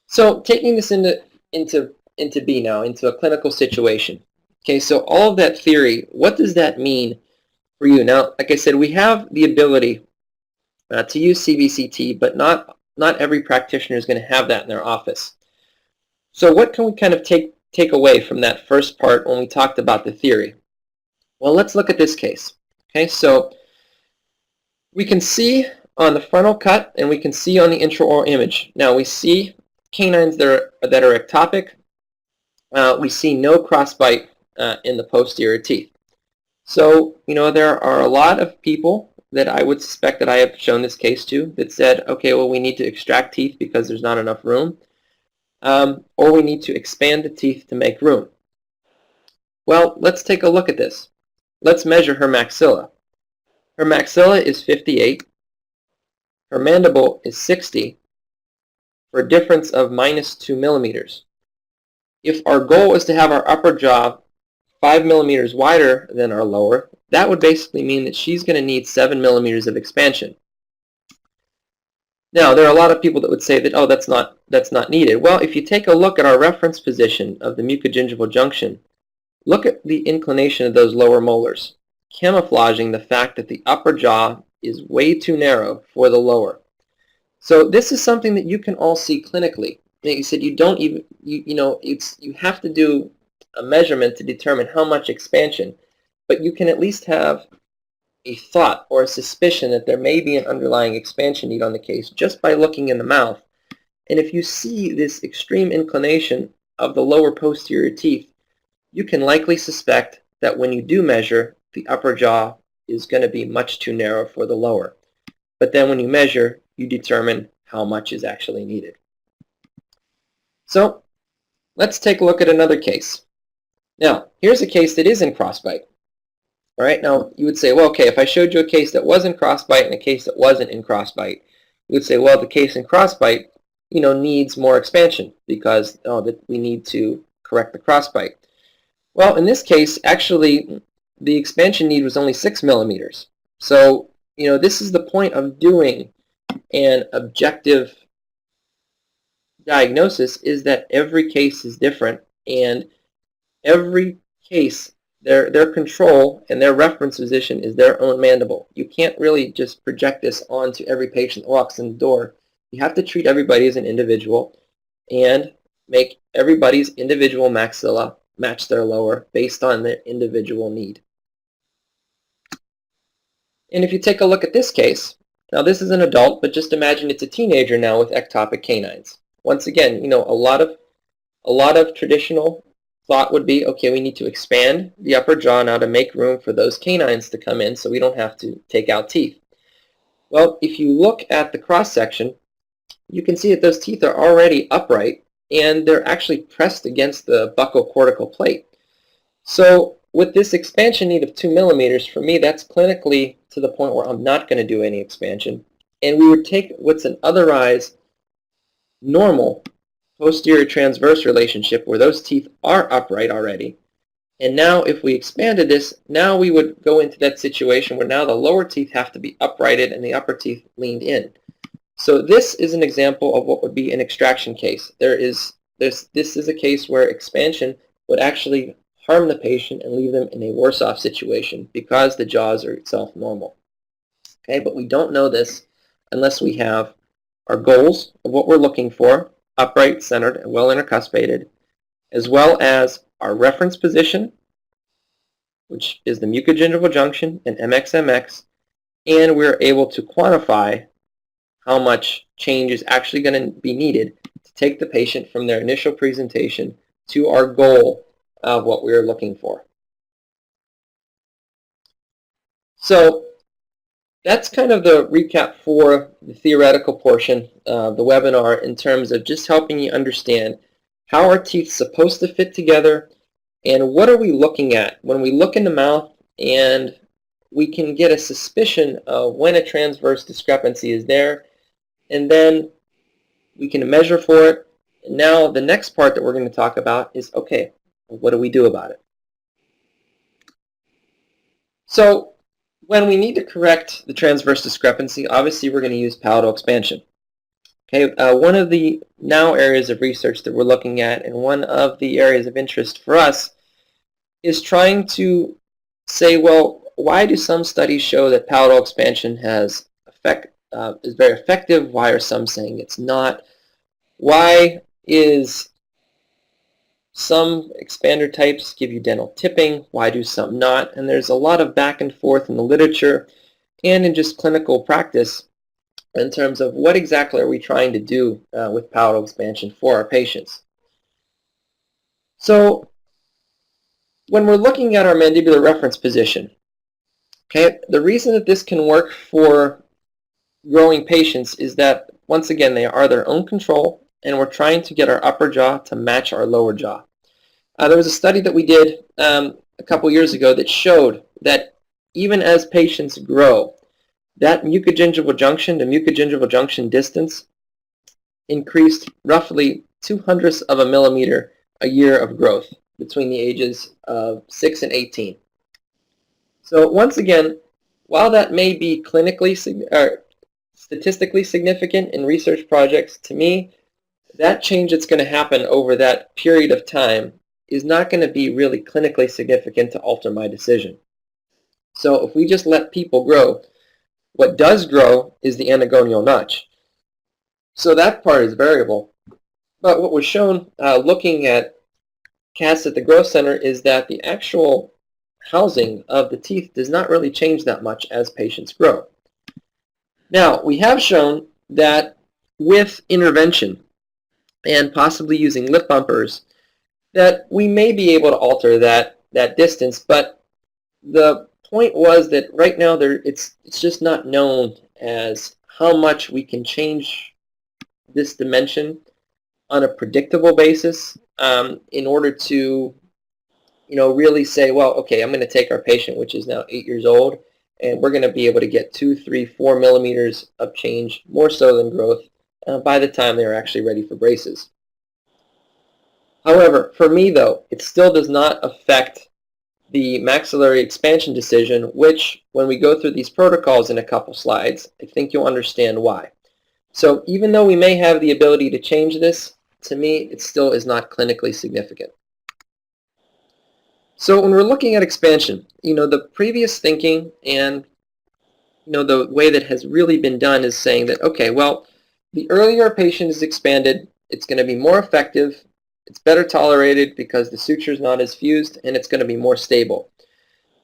So taking this into B now, into a clinical situation. Okay, so all of that theory, what does that mean for you? Now, like I said, we have the ability to use CBCT, but not every practitioner is going to have that in their office. So what can we kind of take away from that first part when we talked about the theory? Well, let's look at this case. Okay, so we can see on the frontal cut and we can see on the intraoral image. Now we see canines that are ectopic. We see no crossbite in the posterior teeth. So, there are a lot of people that I would suspect that I have shown this case to that said, okay, well, we need to extract teeth because there's not enough room, or we need to expand the teeth to make room. Well, let's take a look at this. Let's measure her maxilla. Her maxilla is 58. Her mandible is 60 for a difference of -2 millimeters. If our goal is to have our upper jaw 5 millimeters wider than our lower, that would basically mean that she's going to need 7 millimeters of expansion. Now, there are a lot of people that would say that, oh, that's not needed. Well, if you take a look at our reference position of the mucogingival junction, look at the inclination of those lower molars, camouflaging the fact that the upper jaw is way too narrow for the lower. So this is something that you can all see clinically. Like you said, you don't even, you have to do a measurement to determine how much expansion, but you can at least have a thought or a suspicion that there may be an underlying expansion need on the case just by looking in the mouth. And if you see this extreme inclination of the lower posterior teeth, you can likely suspect that when you do measure, the upper jaw is going to be much too narrow for the lower. But then when you measure, you determine how much is actually needed. So let's take a look at another case. Now, here's a case that is in crossbite. All right, now you would say, well, okay, if I showed you a case that was in crossbite and a case that wasn't in crossbite, you would say, well, the case in crossbite, needs more expansion because that we need to correct the crossbite. Well, in this case, actually, the expansion need was only 6 millimeters. So, this is the point of doing an objective diagnosis, is that every case is different, and every case, their control and their reference position is their own mandible. You can't really just project this onto every patient that walks in the door. You have to treat everybody as an individual and make everybody's individual maxilla match their lower based on their individual need. And if you take a look at this case, now this is an adult, but just imagine it's a teenager now with ectopic canines. Once again, a lot of traditional thought would be, okay, we need to expand the upper jaw now to make room for those canines to come in so we don't have to take out teeth. Well, if you look at the cross section, you can see that those teeth are already upright and they're actually pressed against the buccocortical plate. So with this expansion need of 2 millimeters, for me, that's clinically to the point where I'm not going to do any expansion. And we would take what's an otherwise normal posterior transverse relationship where those teeth are upright already. And now if we expanded this, now we would go into that situation where now the lower teeth have to be uprighted and the upper teeth leaned in. So this is an example of what would be an extraction case. This is a case where expansion would actually harm the patient and leave them in a worse off situation because the jaws are itself normal. Okay, but we don't know this unless we have our goals of what we're looking for, upright, centered, and well intercuspated, as well as our reference position, which is the mucogingival junction and MXMX, and we're able to quantify how much change is actually going to be needed to take the patient from their initial presentation to our goal of what we're looking for. So that's kind of the recap for the theoretical portion of the webinar in terms of just helping you understand how are teeth supposed to fit together and what are we looking at when we look in the mouth, and we can get a suspicion of when a transverse discrepancy is there, and then we can measure for it. And now the next part that we're going to talk about is, okay, what do we do about it? So when we need to correct the transverse discrepancy, obviously we're going to use palatal expansion. Okay, one of the now areas of research that we're looking at, and one of the areas of interest for us, is trying to say, well, why do some studies show that palatal expansion is very effective? Why are some saying it's not? Why is some expander types give you dental tipping? Why do some not? And there's a lot of back and forth in the literature and in just clinical practice in terms of what exactly are we trying to do with palatal expansion for our patients. So when we're looking at our mandibular reference position, okay, the reason that this can work for growing patients is that, once again, they are their own control, and we're trying to get our upper jaw to match our lower jaw. There was a study that we did a couple years ago that showed that even as patients grow, that mucogingival junction to mucogingival junction distance increased roughly 0.02 of a millimeter a year of growth between the ages of 6 and 18. So once again, while that may be statistically significant in research projects, to me, that change that's going to happen over that period of time is not going to be really clinically significant to alter my decision. So if we just let people grow, what does grow is the anagonial notch. So that part is variable. But what was shown looking at cats at the growth center is that the actual housing of the teeth does not really change that much as patients grow. Now, we have shown that with intervention and possibly using lip bumpers, that we may be able to alter that distance, but the point was that right now it's just not known as how much we can change this dimension on a predictable basis in order to really say, well, okay, I'm going to take our patient, which is now 8 years old, and we're going to be able to get 2, 3, 4 millimeters of change, more so than growth, by the time they're actually ready for braces. However, for me, though, it still does not affect the maxillary expansion decision, which, when we go through these protocols in a couple slides, I think you'll understand why. So even though we may have the ability to change this, to me, it still is not clinically significant. So when we're looking at expansion, the previous thinking and the way that has really been done is saying that, okay, well, the earlier a patient is expanded, it's going to be more effective, it's better tolerated because the suture is not as fused, and it's going to be more stable.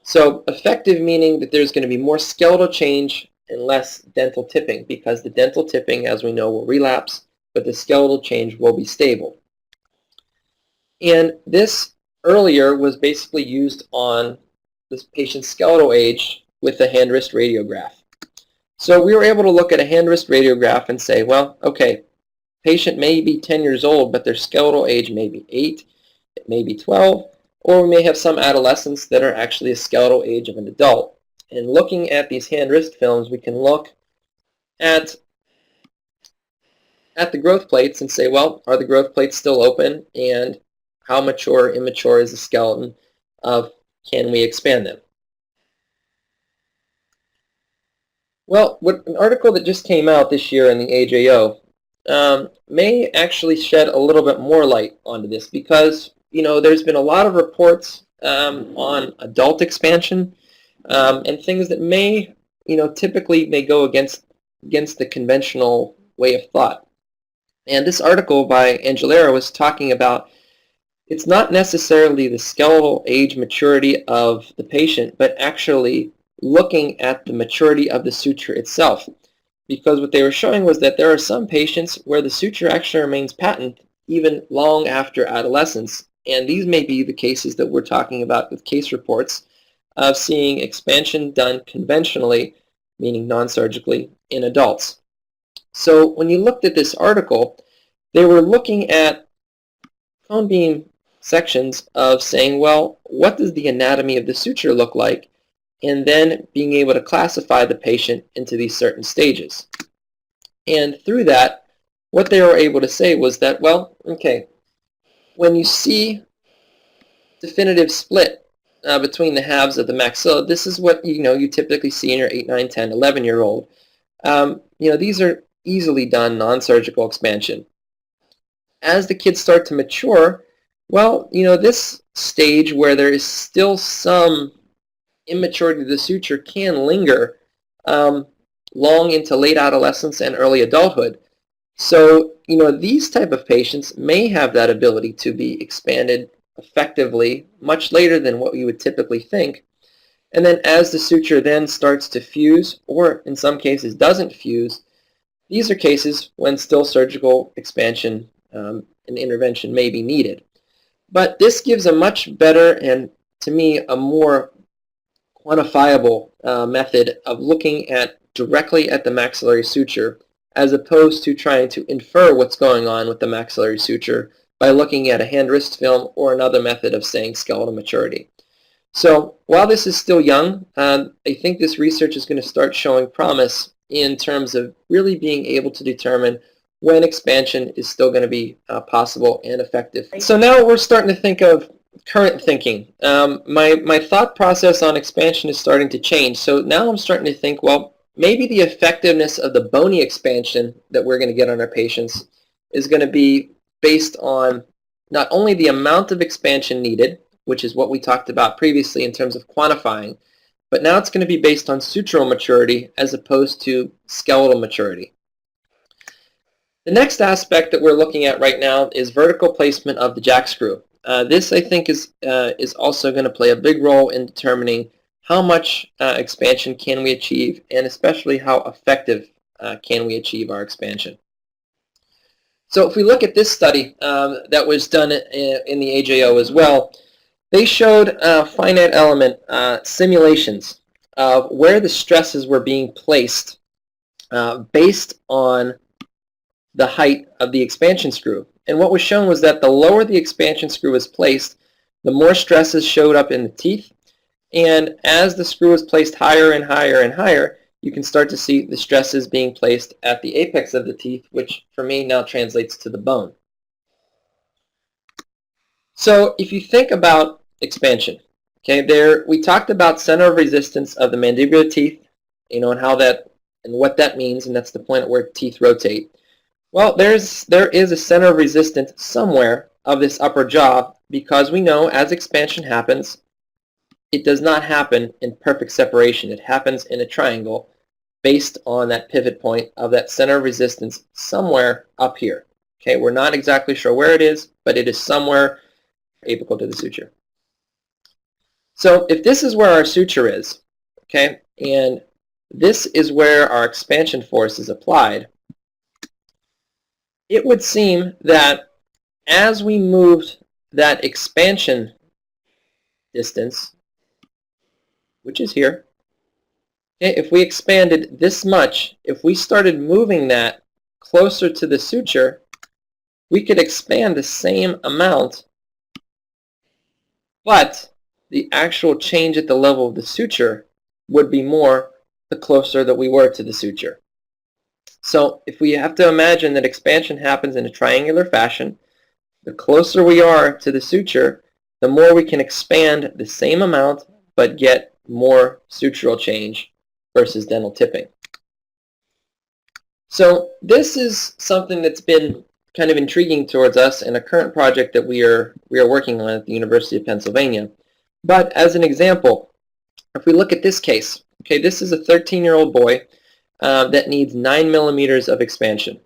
So effective meaning that there's going to be more skeletal change and less dental tipping, because the dental tipping, as we know, will relapse, but the skeletal change will be stable. And this earlier was basically used on this patient's skeletal age with a hand-wrist radiograph. So we were able to look at a hand-wrist radiograph and say, well, okay, patient may be 10 years old, but their skeletal age may be 8, it may be 12, or we may have some adolescents that are actually a skeletal age of an adult. And looking at these hand-wrist films, we can look at the growth plates and say, well, are the growth plates still open, and how mature or immature is the skeleton of can we expand them? Well, an article that just came out this year in the AJO may actually shed a little bit more light onto this, because there's been a lot of reports on adult expansion and things that may typically may go against the conventional way of thought. And this article by Angelera was talking about it's not necessarily the skeletal age maturity of the patient, but actually looking at the maturity of the suture itself. Because what they were showing was that there are some patients where the suture actually remains patent even long after adolescence. And these may be the cases that we're talking about with case reports of seeing expansion done conventionally, meaning non-surgically, in adults. So when you looked at this article, they were looking at cone beam sections of saying, well, what does the anatomy of the suture look like? And then being able to classify the patient into these certain stages. And through that, what they were able to say was that, well, okay, when you see definitive split between the halves of the maxilla, this is what you typically see in your 8, 9, 10, 11-year-old. These are easily done non-surgical expansion. As the kids start to mature, well, this stage where there is still some immaturity of the suture can linger long into late adolescence and early adulthood. So, these type of patients may have that ability to be expanded effectively much later than what you would typically think. And then as the suture then starts to fuse, or in some cases doesn't fuse, these are cases when still surgical expansion and intervention may be needed. But this gives a much better and, to me, a more quantifiable method of looking directly at the maxillary suture, as opposed to trying to infer what's going on with the maxillary suture by looking at a hand-wrist film or another method of saying skeletal maturity. So while this is still young, I think this research is going to start showing promise in terms of really being able to determine when expansion is still going to be possible and effective. So now we're starting to think of current thinking. My thought process on expansion is starting to change. So now I'm starting to think, well, maybe the effectiveness of the bony expansion that we're going to get on our patients is going to be based on not only the amount of expansion needed, which is what we talked about previously in terms of quantifying, but now it's going to be based on sutural maturity as opposed to skeletal maturity. The next aspect that we're looking at right now is vertical placement of the jack screw. This, I think, is also going to play a big role in determining how much expansion can we achieve, and especially how effective can we achieve our expansion. So if we look at this study that was done in the AJO as well, they showed finite element simulations of where the stresses were being placed based on the height of the expansion screw. And what was shown was that the lower the expansion screw was placed, the more stresses showed up in the teeth. And as the screw is placed higher and higher and higher, you can start to see the stresses being placed at the apex of the teeth, which for me now translates to the bone. So if you think about expansion, okay, we talked about center of resistance of the mandibular teeth, and how that and what that means, and that's the point at where teeth rotate. Well, there is a center of resistance somewhere of this upper jaw, because we know as expansion happens, it does not happen in perfect separation. It happens in a triangle based on that pivot point of that center of resistance somewhere up here. Okay, we're not exactly sure where it is, but it is somewhere apical to the suture. So if this is where our suture is, okay, and this is where our expansion force is applied, it would seem that as we moved that expansion distance, which is here, okay, if we expanded this much, if we started moving that closer to the suture, we could expand the same amount, but the actual change at the level of the suture would be more the closer that we were to the suture. So if we have to imagine that expansion happens in a triangular fashion, the closer we are to the suture, the more we can expand the same amount but get more sutural change versus dental tipping. So this is something that's been kind of intriguing towards us in a current project that we are working on at the University of Pennsylvania. But as an example, if we look at this case, okay, this is a 13-year-old boy that needs 9 millimeters of expansion.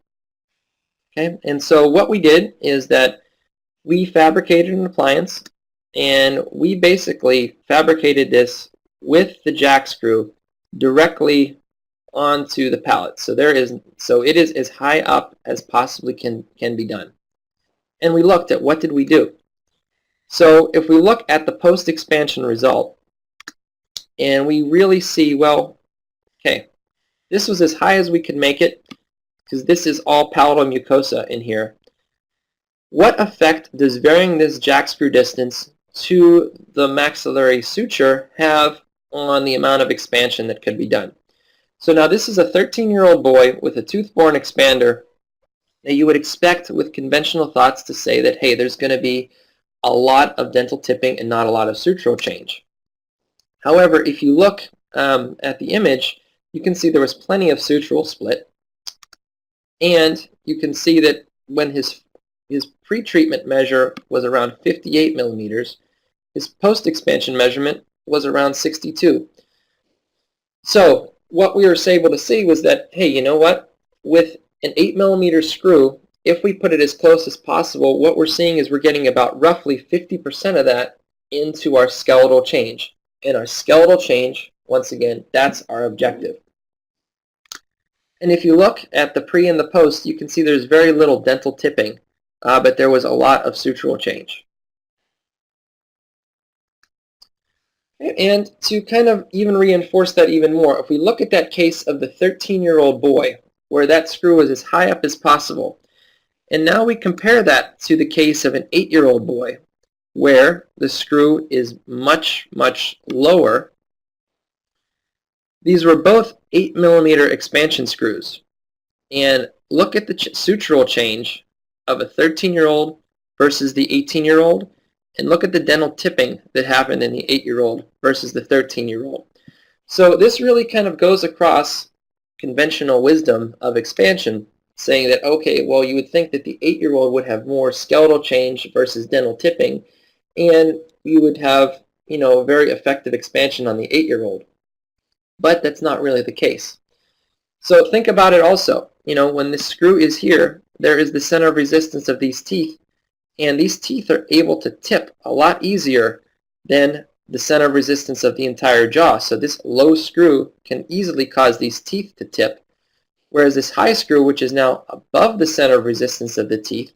Okay, and so what we did is that we fabricated an appliance, and we basically fabricated this with the jack screw directly onto the palate. So it is as high up as possibly can be done. And we looked at what did we do. So if we look at the post-expansion result, and we really see, well, okay, this was as high as we could make it, because this is all palatal mucosa in here. What effect does varying this jack screw distance to the maxillary suture have on the amount of expansion that could be done? So now this is a 13-year-old boy with a tooth-borne expander that you would expect with conventional thoughts to say that, hey, there's going to be a lot of dental tipping and not a lot of sutural change. However, if you look at the image, you can see there was plenty of sutural split, and you can see that when his pre-treatment measure was around 58 millimeters, his post-expansion measurement was around 62. So what we were able to see was that, hey, you know what? With an 8 millimeter screw, if we put it as close as possible, what we're seeing is we're getting about roughly 50% of that into our skeletal change. And our skeletal change, once again, that's our objective. And if you look at the pre and the post, you can see there's very little dental tipping, but there was a lot of sutural change. And to kind of even reinforce that even more, if we look at that case of the 13-year-old boy, where that screw was as high up as possible, and now we compare that to the case of an 8-year-old boy, where the screw is much, much lower. These were both 8 millimeter expansion screws. And look at the sutural change of a 13-year-old versus the 18-year-old. and look at the dental tipping that happened in the 8-year-old versus the 13-year-old. So this really kind of goes across conventional wisdom of expansion, saying that, okay, well, you would think that the 8-year-old would have more skeletal change versus dental tipping, and you would have, a very effective expansion on the 8-year-old. But that's not really the case. So think about it also. When the screw is here, there is the center of resistance of these teeth, and these teeth are able to tip a lot easier than the center of resistance of the entire jaw. So this low screw can easily cause these teeth to tip, whereas this high screw, which is now above the center of resistance of the teeth,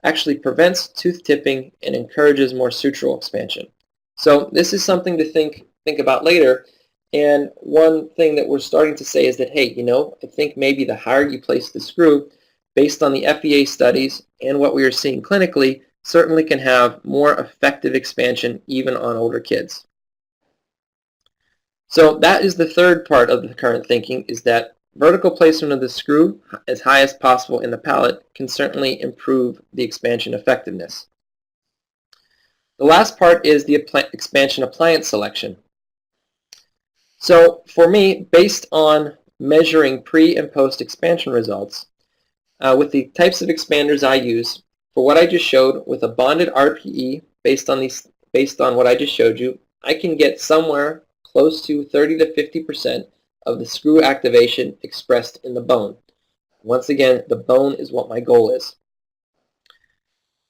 actually prevents tooth tipping and encourages more sutural expansion. So this is something to think about later. And one thing that we're starting to say is that, hey, I think maybe the higher you place the screw, based on the FEA studies and what we are seeing clinically, certainly can have more effective expansion even on older kids. So that is the third part of the current thinking, is that vertical placement of the screw as high as possible in the palate can certainly improve the expansion effectiveness. The last part is the expansion appliance selection. So for me, based on measuring pre and post expansion results, with the types of expanders I use, for what I just showed with a bonded RPE based on what I just showed you, I can get somewhere close to 30 to 50% of the screw activation expressed in the bone. Once again, the bone is what my goal is.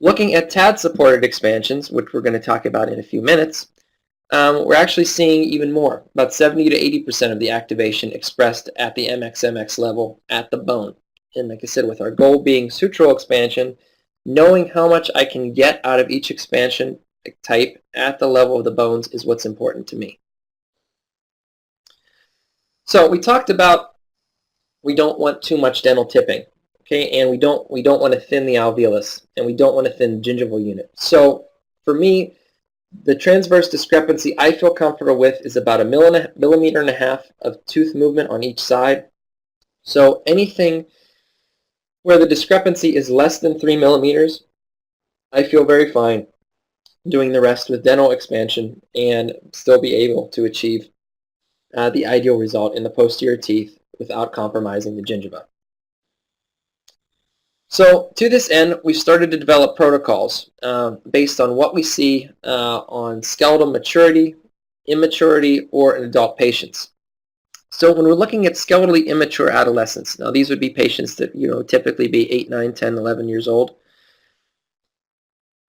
Looking at TAD-supported expansions, which we're going to talk about in a few minutes, we're actually seeing even more, about 70 to 80% of the activation expressed at the MXMX level at the bone. And like I said, with our goal being sutural expansion, knowing how much I can get out of each expansion type at the level of the bones is what's important to me. So we talked about we don't want too much dental tipping, okay, and we don't want to thin the alveolus, and we don't want to thin the gingival unit. So for me, the transverse discrepancy I feel comfortable with is about 1.5 millimeters of tooth movement on each side. So anything where the discrepancy is less than 3 millimeters, I feel very fine doing the rest with dental expansion and still be able to achieve the ideal result in the posterior teeth without compromising the gingiva. So to this end, we've started to develop protocols based on what we see on skeletal maturity, immaturity, or in adult patients. So when we're looking at skeletally immature adolescents, now these would be patients that typically be 8, 9, 10, 11 years old.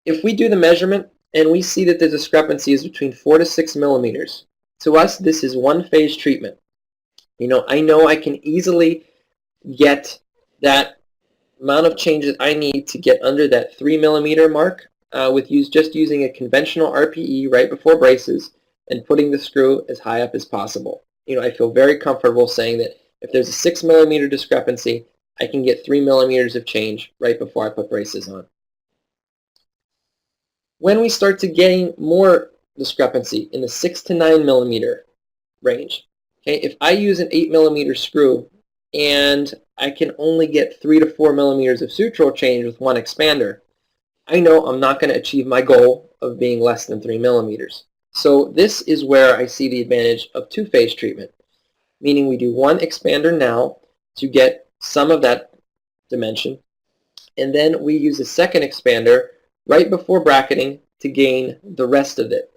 If we do the measurement and we see that the discrepancy is between 4 to 6 millimeters, to us this is one-phase treatment. I know I can easily get that amount of change that I need to get under that 3 millimeter mark with just using a conventional RPE right before braces and putting the screw as high up as possible. I feel very comfortable saying that if there's a 6 millimeter discrepancy, I can get 3 millimeters of change right before I put braces on. When we start to gain more discrepancy in the 6 to 9 millimeter range, okay, if I use an 8 millimeter screw and I can only get 3 to 4 millimeters of sutural change with one expander, I know I'm not going to achieve my goal of being less than 3 millimeters. So this is where I see the advantage of two-phase treatment, meaning we do one expander now to get some of that dimension, and then we use a second expander right before bracketing to gain the rest of it.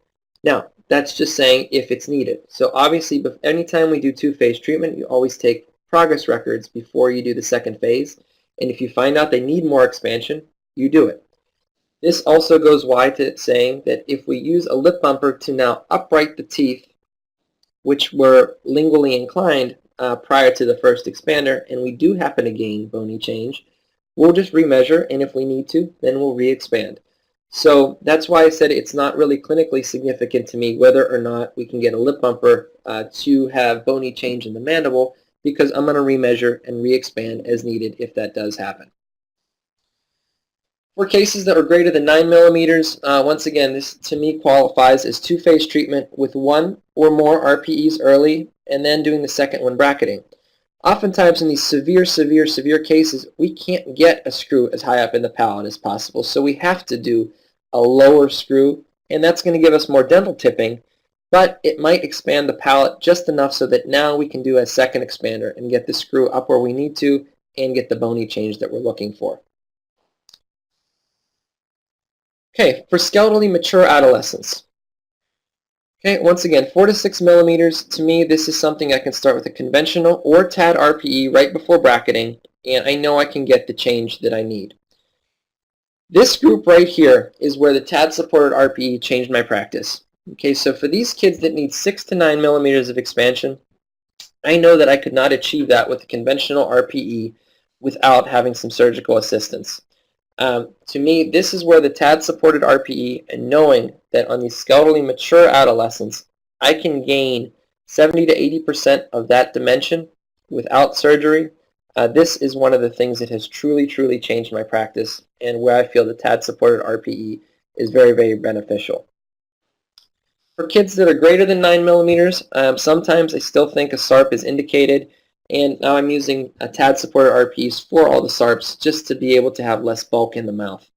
Now, that's just saying if it's needed. So obviously, anytime we do two-phase treatment, you always take progress records before you do the second phase, and if you find out they need more expansion, you do it. This also goes wide to saying that if we use a lip bumper to now upright the teeth, which were lingually inclined prior to the first expander, and we do happen to gain bony change, we'll just remeasure, and if we need to, then we'll re-expand. So that's why I said it's not really clinically significant to me whether or not we can get a lip bumper to have bony change in the mandible, because I'm going to remeasure and re-expand as needed if that does happen. For cases that are greater than 9 millimeters, once again, this to me qualifies as two-phase treatment with one or more RPEs early and then doing the second one bracketing. Oftentimes in these severe cases, we can't get a screw as high up in the palate as possible, so we have to do a lower screw, and that's going to give us more dental tipping, but it might expand the palate just enough so that now we can do a second expander and get the screw up where we need to and get the bony change that we're looking for. Okay, for skeletally mature adolescents. Okay, once again, 4 to 6 millimeters. To me, this is something I can start with a conventional or TAD RPE right before bracketing, and I know I can get the change that I need. This group right here is where the TAD supported RPE changed my practice. Okay, so for these kids that need 6 to 9 millimeters of expansion, I know that I could not achieve that with a conventional RPE without having some surgical assistance. To me, this is where the TAD-supported RPE, and knowing that on these skeletally mature adolescents, I can gain 70 to 80% of that dimension without surgery. This is one of the things that has truly, truly changed my practice, and where I feel the TAD-supported RPE is very, very beneficial. For kids that are greater than 9 millimeters, sometimes I still think a SARP is indicated, and now I'm using a TAD-supported RPEs for all the SARPs just to be able to have less bulk in the mouth.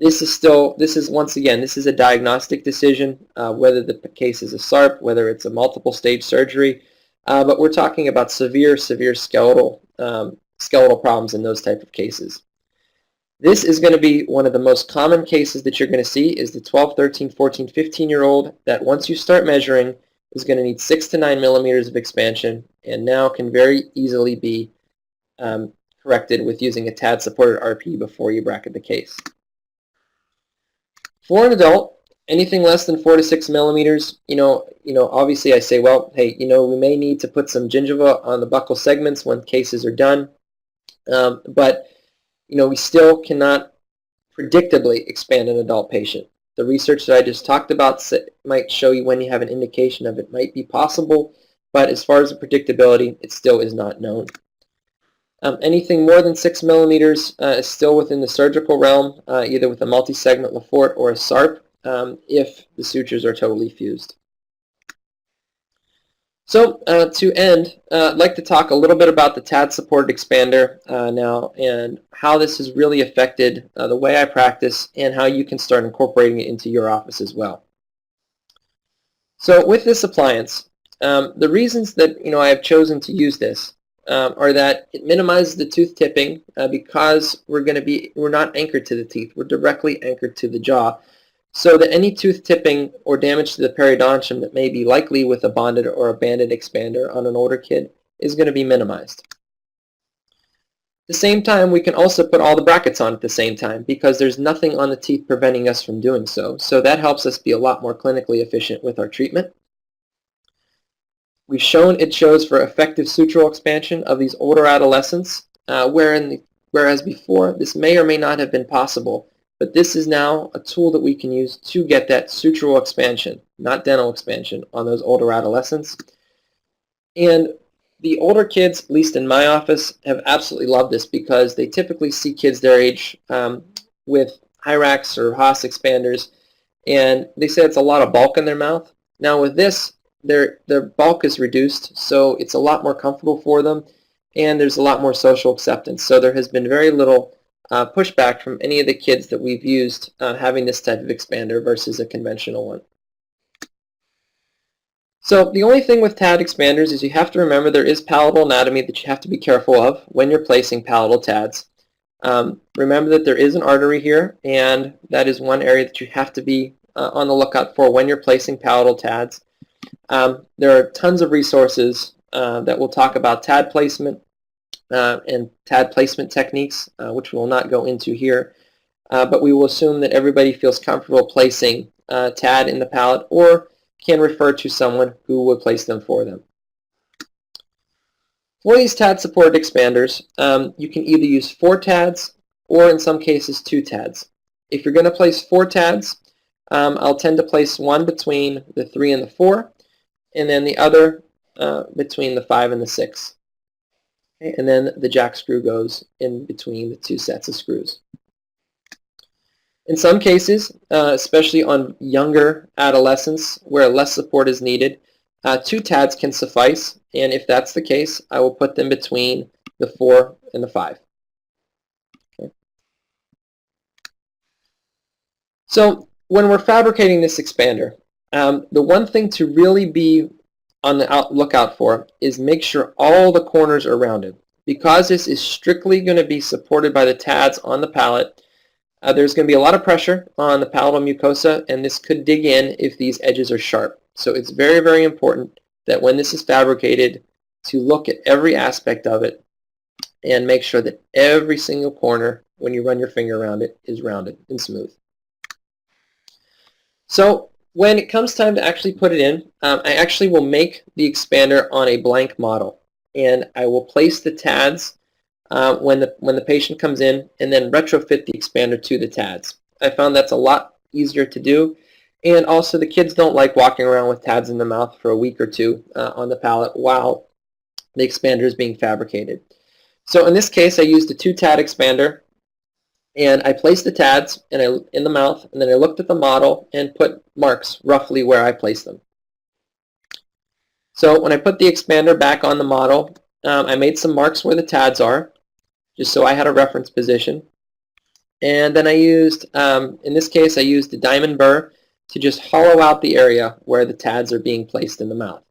This is a diagnostic decision, whether the case is a SARP, whether it's a multiple stage surgery, but we're talking about severe skeletal problems in those type of cases. This is going to be one of the most common cases that you're going to see is the 12, 13, 14, 15-year-old that once you start measuring is going to need 6 to 9 millimeters of expansion, and now can very easily be corrected with using a TAD-supported RP before you bracket the case. For an adult, anything less than 4 to 6 millimeters, obviously I say, well, hey, we may need to put some gingiva on the buccal segments when cases are done, but we still cannot predictably expand an adult patient. The research that I just talked about might show you when you have an indication of it might be possible, but as far as the predictability, it still is not known. Anything more than 6 millimeters is still within the surgical realm, either with a multi-segment Lefort or a SARP, if the sutures are totally fused. So to end, I'd like to talk a little bit about the TAD-supported expander now, and how this has really affected the way I practice and how you can start incorporating it into your office as well. So with this appliance, the reasons that I have chosen to use this are that it minimizes the tooth tipping because we're not anchored to the teeth, we're directly anchored to the jaw. So that any tooth tipping or damage to the periodontium that may be likely with a bonded or a banded expander on an older kid is going to be minimized. At the same time, we can also put all the brackets on at the same time because there's nothing on the teeth preventing us from doing so. So that helps us be a lot more clinically efficient with our treatment. We've shown it shows for effective sutural expansion of these older adolescents, whereas before this may or may not have been possible. But this is now a tool that we can use to get that sutural expansion, not dental expansion, on those older adolescents. And the older kids, at least in my office, have absolutely loved this because they typically see kids their age with Hyrax or Haas expanders, and they say it's a lot of bulk in their mouth. Now with this, their bulk is reduced, so it's a lot more comfortable for them, and there's a lot more social acceptance. So there has been very little pushback from any of the kids that we've used having this type of expander versus a conventional one. So the only thing with TAD expanders is you have to remember there is palatal anatomy that you have to be careful of when you're placing palatal TADs. Remember that there is an artery here, and that is one area that you have to be on the lookout for when you're placing palatal TADs. There are tons of resources that will talk about TAD placement and TAD placement techniques, which we will not go into here, but we will assume that everybody feels comfortable placing TAD in the palate or can refer to someone who would place them for them. For these TAD-supported expanders, you can either use 4 TADs or in some cases 2 TADs. If you're going to place 4 TADs, I'll tend to place one between the 3 and the 4, and then the other between the 5 and the 6. Okay, and then the jack screw goes in between the 2 sets of screws. In some cases, especially on younger adolescents where less support is needed, 2 TADs can suffice, and if that's the case, I will put them between the 4 and the 5. Okay. So when we're fabricating this expander, the one thing to really be on the lookout for is make sure all the corners are rounded. Because this is strictly going to be supported by the TADS on the palate, there's going to be a lot of pressure on the palatal mucosa, and this could dig in if these edges are sharp. So it's very, very important that when this is fabricated to look at every aspect of it and make sure that every single corner, when you run your finger around it, is rounded and smooth. So when it comes time to actually put it in, I actually will make the expander on a blank model, and I will place the TADS when the patient comes in, and then retrofit the expander to the TADS. I found that's a lot easier to do, and also the kids don't like walking around with TADS in the mouth for a week or two on the palate while the expander is being fabricated. So in this case, I used a 2-TAD expander, and I placed the TADS in the mouth, and then I looked at the model and put marks roughly where I placed them. So when I put the expander back on the model, I made some marks where the TADS are, just so I had a reference position. And then I used, in this case, I used the diamond burr to just hollow out the area where the TADS are being placed in the mouth.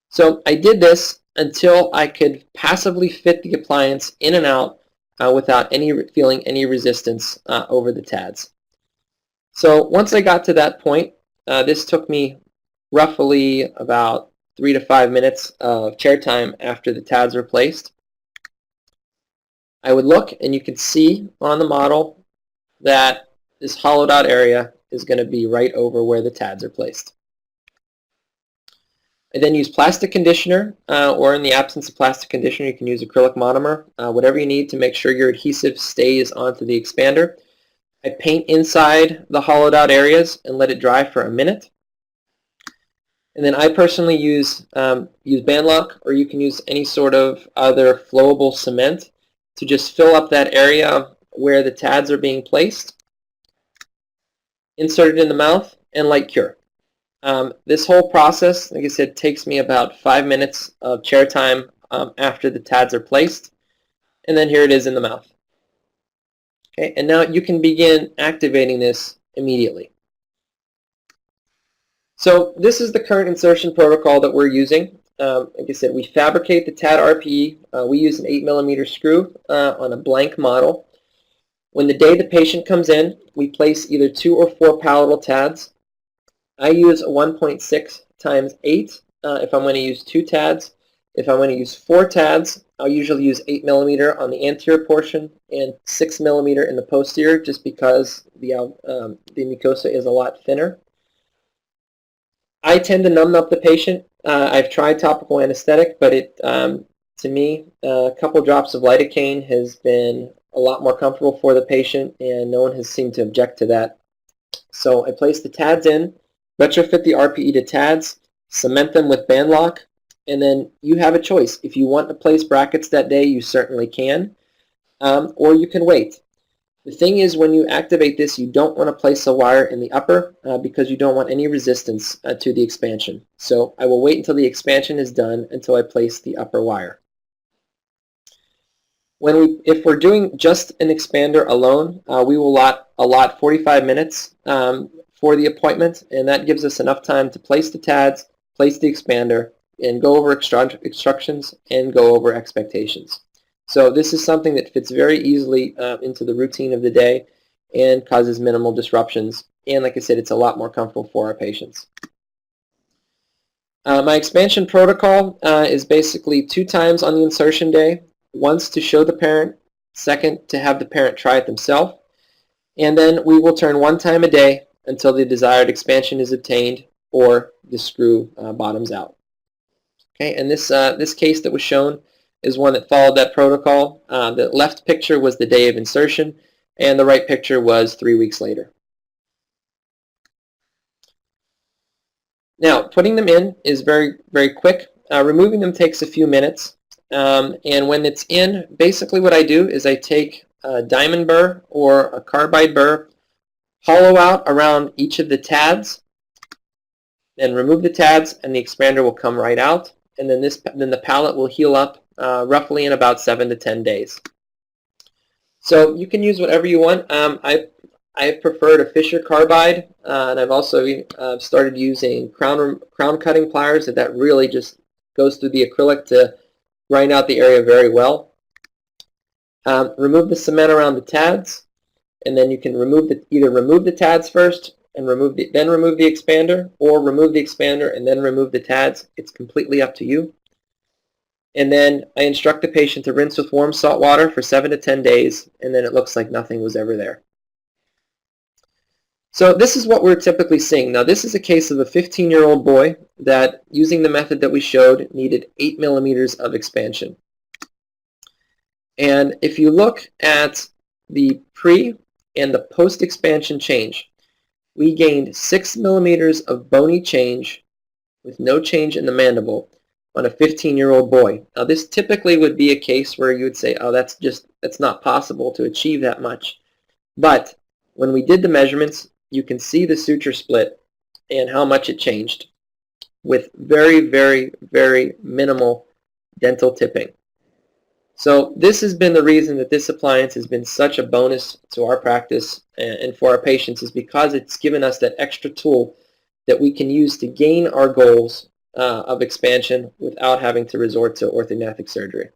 So I did this until I could passively fit the appliance in and out without feeling any resistance over the TADS. So once I got to that point, this took me roughly about 3 to 5 minutes of chair time after the TADS were placed. I would look, and you can see on the model that this hollowed out area is going to be right over where the TADS are placed. I then use plastic conditioner, or in the absence of plastic conditioner, you can use acrylic monomer, whatever you need to make sure your adhesive stays onto the expander. I paint inside the hollowed out areas and let it dry for a minute. And then I personally use bandlock, or you can use any sort of other flowable cement to just fill up that area where the TADS are being placed, insert it in the mouth, and light cure. This whole process, like I said, takes me about 5 minutes of chair time after the TADS are placed, and then here it is in the mouth. Okay, and now you can begin activating this immediately. So this is the current insertion protocol that we're using. Like I said, we fabricate the TAD RPE. We use an 8mm screw on a blank model. When the day the patient comes in, we place either 2 or 4 palatal TADs. I use a 1.6 times 8 if I'm going to use 2 TADs. If I'm going to use 4 TADs, I'll usually use 8mm on the anterior portion and 6mm in the posterior, just because the mucosa is a lot thinner. I tend to numb up the patient. I've tried topical anesthetic, but to me, a couple drops of lidocaine has been a lot more comfortable for the patient, and no one has seemed to object to that. So I place the TADs in, retrofit the RPE to TADs, cement them with bandlock, and then you have a choice. If you want to place brackets that day, you certainly can, or you can wait. The thing is, when you activate this, you don't want to place a wire in the upper because you don't want any resistance to the expansion. So I will wait until the expansion is done until I place the upper wire. If we're doing just an expander alone, we will allot 45 minutes for the appointment, and that gives us enough time to place the TADs, place the expander, and go over instructions and go over expectations. So this is something that fits very easily into the routine of the day and causes minimal disruptions. And like I said, it's a lot more comfortable for our patients. My expansion protocol is basically 2 times on the insertion day, once to show the parent, second to have the parent try it themselves, and then we will turn 1 time a day until the desired expansion is obtained or the screw bottoms out. Okay, and this case that was shown is one that followed that protocol. The left picture was the day of insertion, and the right picture was 3 weeks later. Now, putting them in is very, very quick. Removing them takes a few minutes. And when it's in, basically what I do is I take a diamond burr or a carbide burr, hollow out around each of the TADs, then remove the TADs, and the expander will come right out. And then the palate will heal up roughly in about 7 to 10 days. So you can use whatever you want. I've preferred a Fisher carbide, and I've also started using crown cutting pliers that really just goes through the acrylic to grind out the area very well. Remove the cement around the tads, and then you can either remove the tads first and then remove the expander, or remove the expander and then remove the tads. It's completely up to you. And then I instruct the patient to rinse with warm salt water for 7 to 10 days, and then it looks like nothing was ever there. So this is what we're typically seeing. Now this is a case of a 15-year-old boy that, using the method that we showed, needed 8 millimeters of expansion. And if you look at the pre and the post-expansion change, we gained 6 millimeters of bony change with no change in the mandible on a 15-year-old boy. Now this typically would be a case where you would say, oh, that's not possible to achieve that much. But when we did the measurements, you can see the suture split and how much it changed with very, very, very minimal dental tipping. So this has been the reason that this appliance has been such a bonus to our practice and for our patients, is because it's given us that extra tool that we can use to gain our goals of expansion without having to resort to orthodontic surgery.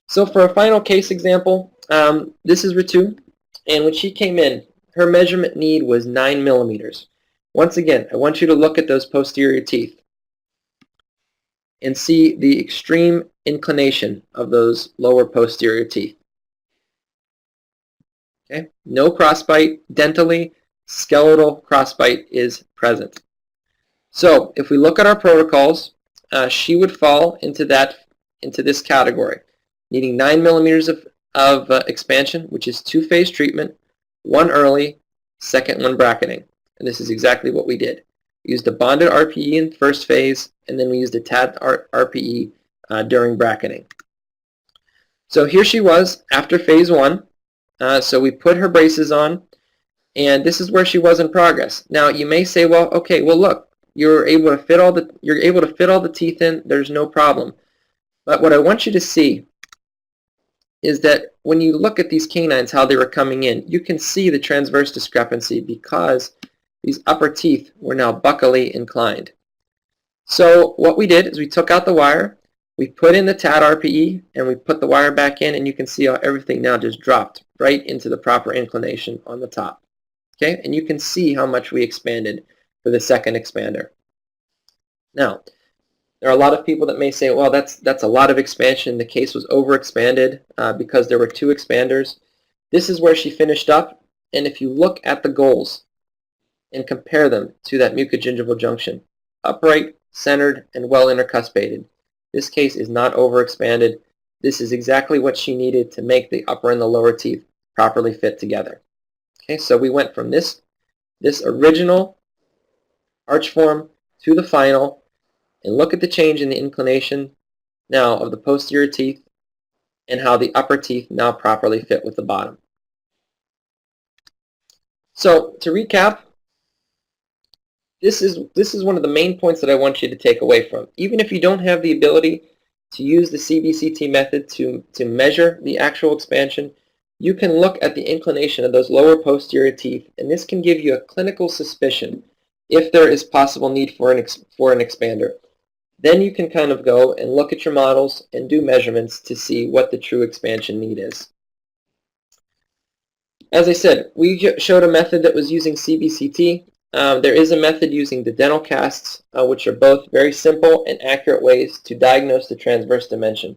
So for a final case example, this is Ritu, and when she came in, her measurement need was 9 millimeters. Once again, I want you to look at those posterior teeth and see the extreme inclination of those lower posterior teeth. Okay? No crossbite dentally, skeletal crossbite is present. So if we look at our protocols, she would fall into this category, needing 9 millimeters of expansion, which is 2-phase treatment, 1 early, second 1 bracketing. And this is exactly what we did. We used a bonded RPE in first phase, and then we used a tad RPE during bracketing. So here she was after phase 1. So we put her braces on, and this is where she was in progress. Now you may say, well, okay, well look, you're able to fit all the teeth in. There's no problem. But what I want you to see is that when you look at these canines, how they were coming in, you can see the transverse discrepancy because these upper teeth were now buccally inclined. So what we did is we took out the wire, we put in the TAD RPE, and we put the wire back in, and you can see how everything now just dropped right into the proper inclination on the top. Okay, and you can see how much we expanded for the second expander. Now, there are a lot of people that may say, well, that's a lot of expansion. The case was overexpanded because there were 2 expanders. This is where she finished up, and if you look at the goals and compare them to that mucogingival junction, upright, centered, and well intercuspated, this case is not overexpanded. This is exactly what she needed to make the upper and the lower teeth properly fit together. Okay, so we went from this original arch form to the final, and look at the change in the inclination now of the posterior teeth and how the upper teeth now properly fit with the bottom. So to recap, this is one of the main points that I want you to take away from. Even if you don't have the ability to use the CBCT method to measure the actual expansion, you can look at the inclination of those lower posterior teeth, and this can give you a clinical suspicion if there is possible need for an expander. Then you can kind of go and look at your models and do measurements to see what the true expansion need is. As I said, we showed a method that was using CBCT. There is a method using the dental casts, which are both very simple and accurate ways to diagnose the transverse dimension.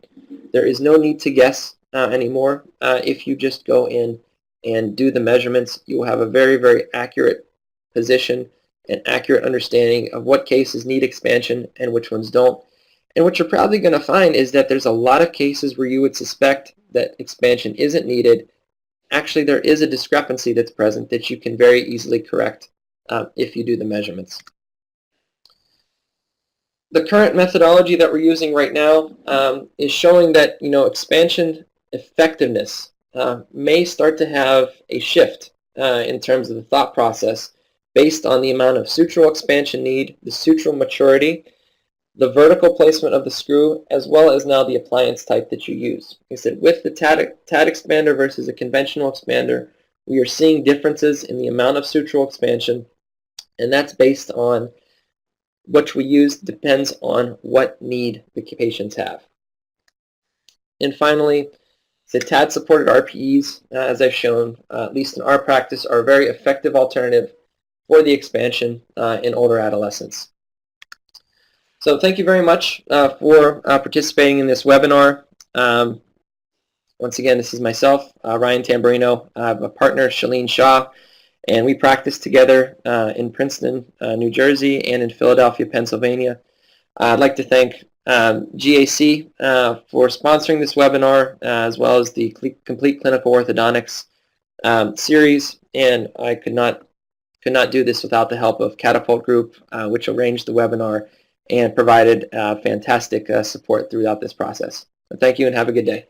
There is no need to guess anymore. If you just go in and do the measurements, you will have a very, very accurate position and accurate understanding of what cases need expansion and which ones don't. And what you're probably going to find is that there's a lot of cases where you would suspect that expansion isn't needed. Actually, there is a discrepancy that's present that you can very easily correct if you do the measurements. The current methodology that we're using right now is showing that expansion effectiveness may start to have a shift in terms of the thought process based on the amount of sutural expansion need, the sutural maturity, the vertical placement of the screw, as well as now the appliance type that you use. Like I said, with the TAD expander versus a conventional expander, we are seeing differences in the amount of sutural expansion, and that's based on which we use depends on what need the patients have. And finally, the TAD-supported RPEs, as I've shown, at least in our practice, are a very effective alternative for the expansion in older adolescents. So thank you very much for participating in this webinar. Once again, this is myself, Ryan Tamburino. I have a partner, Shalene Shaw, and we practice together in Princeton, New Jersey, and in Philadelphia, Pennsylvania. I'd like to thank GAC for sponsoring this webinar, as well as the Complete Clinical Orthodontics series, and I could not do this without the help of Catapult Group, which arranged the webinar and provided fantastic support throughout this process. So thank you and have a good day.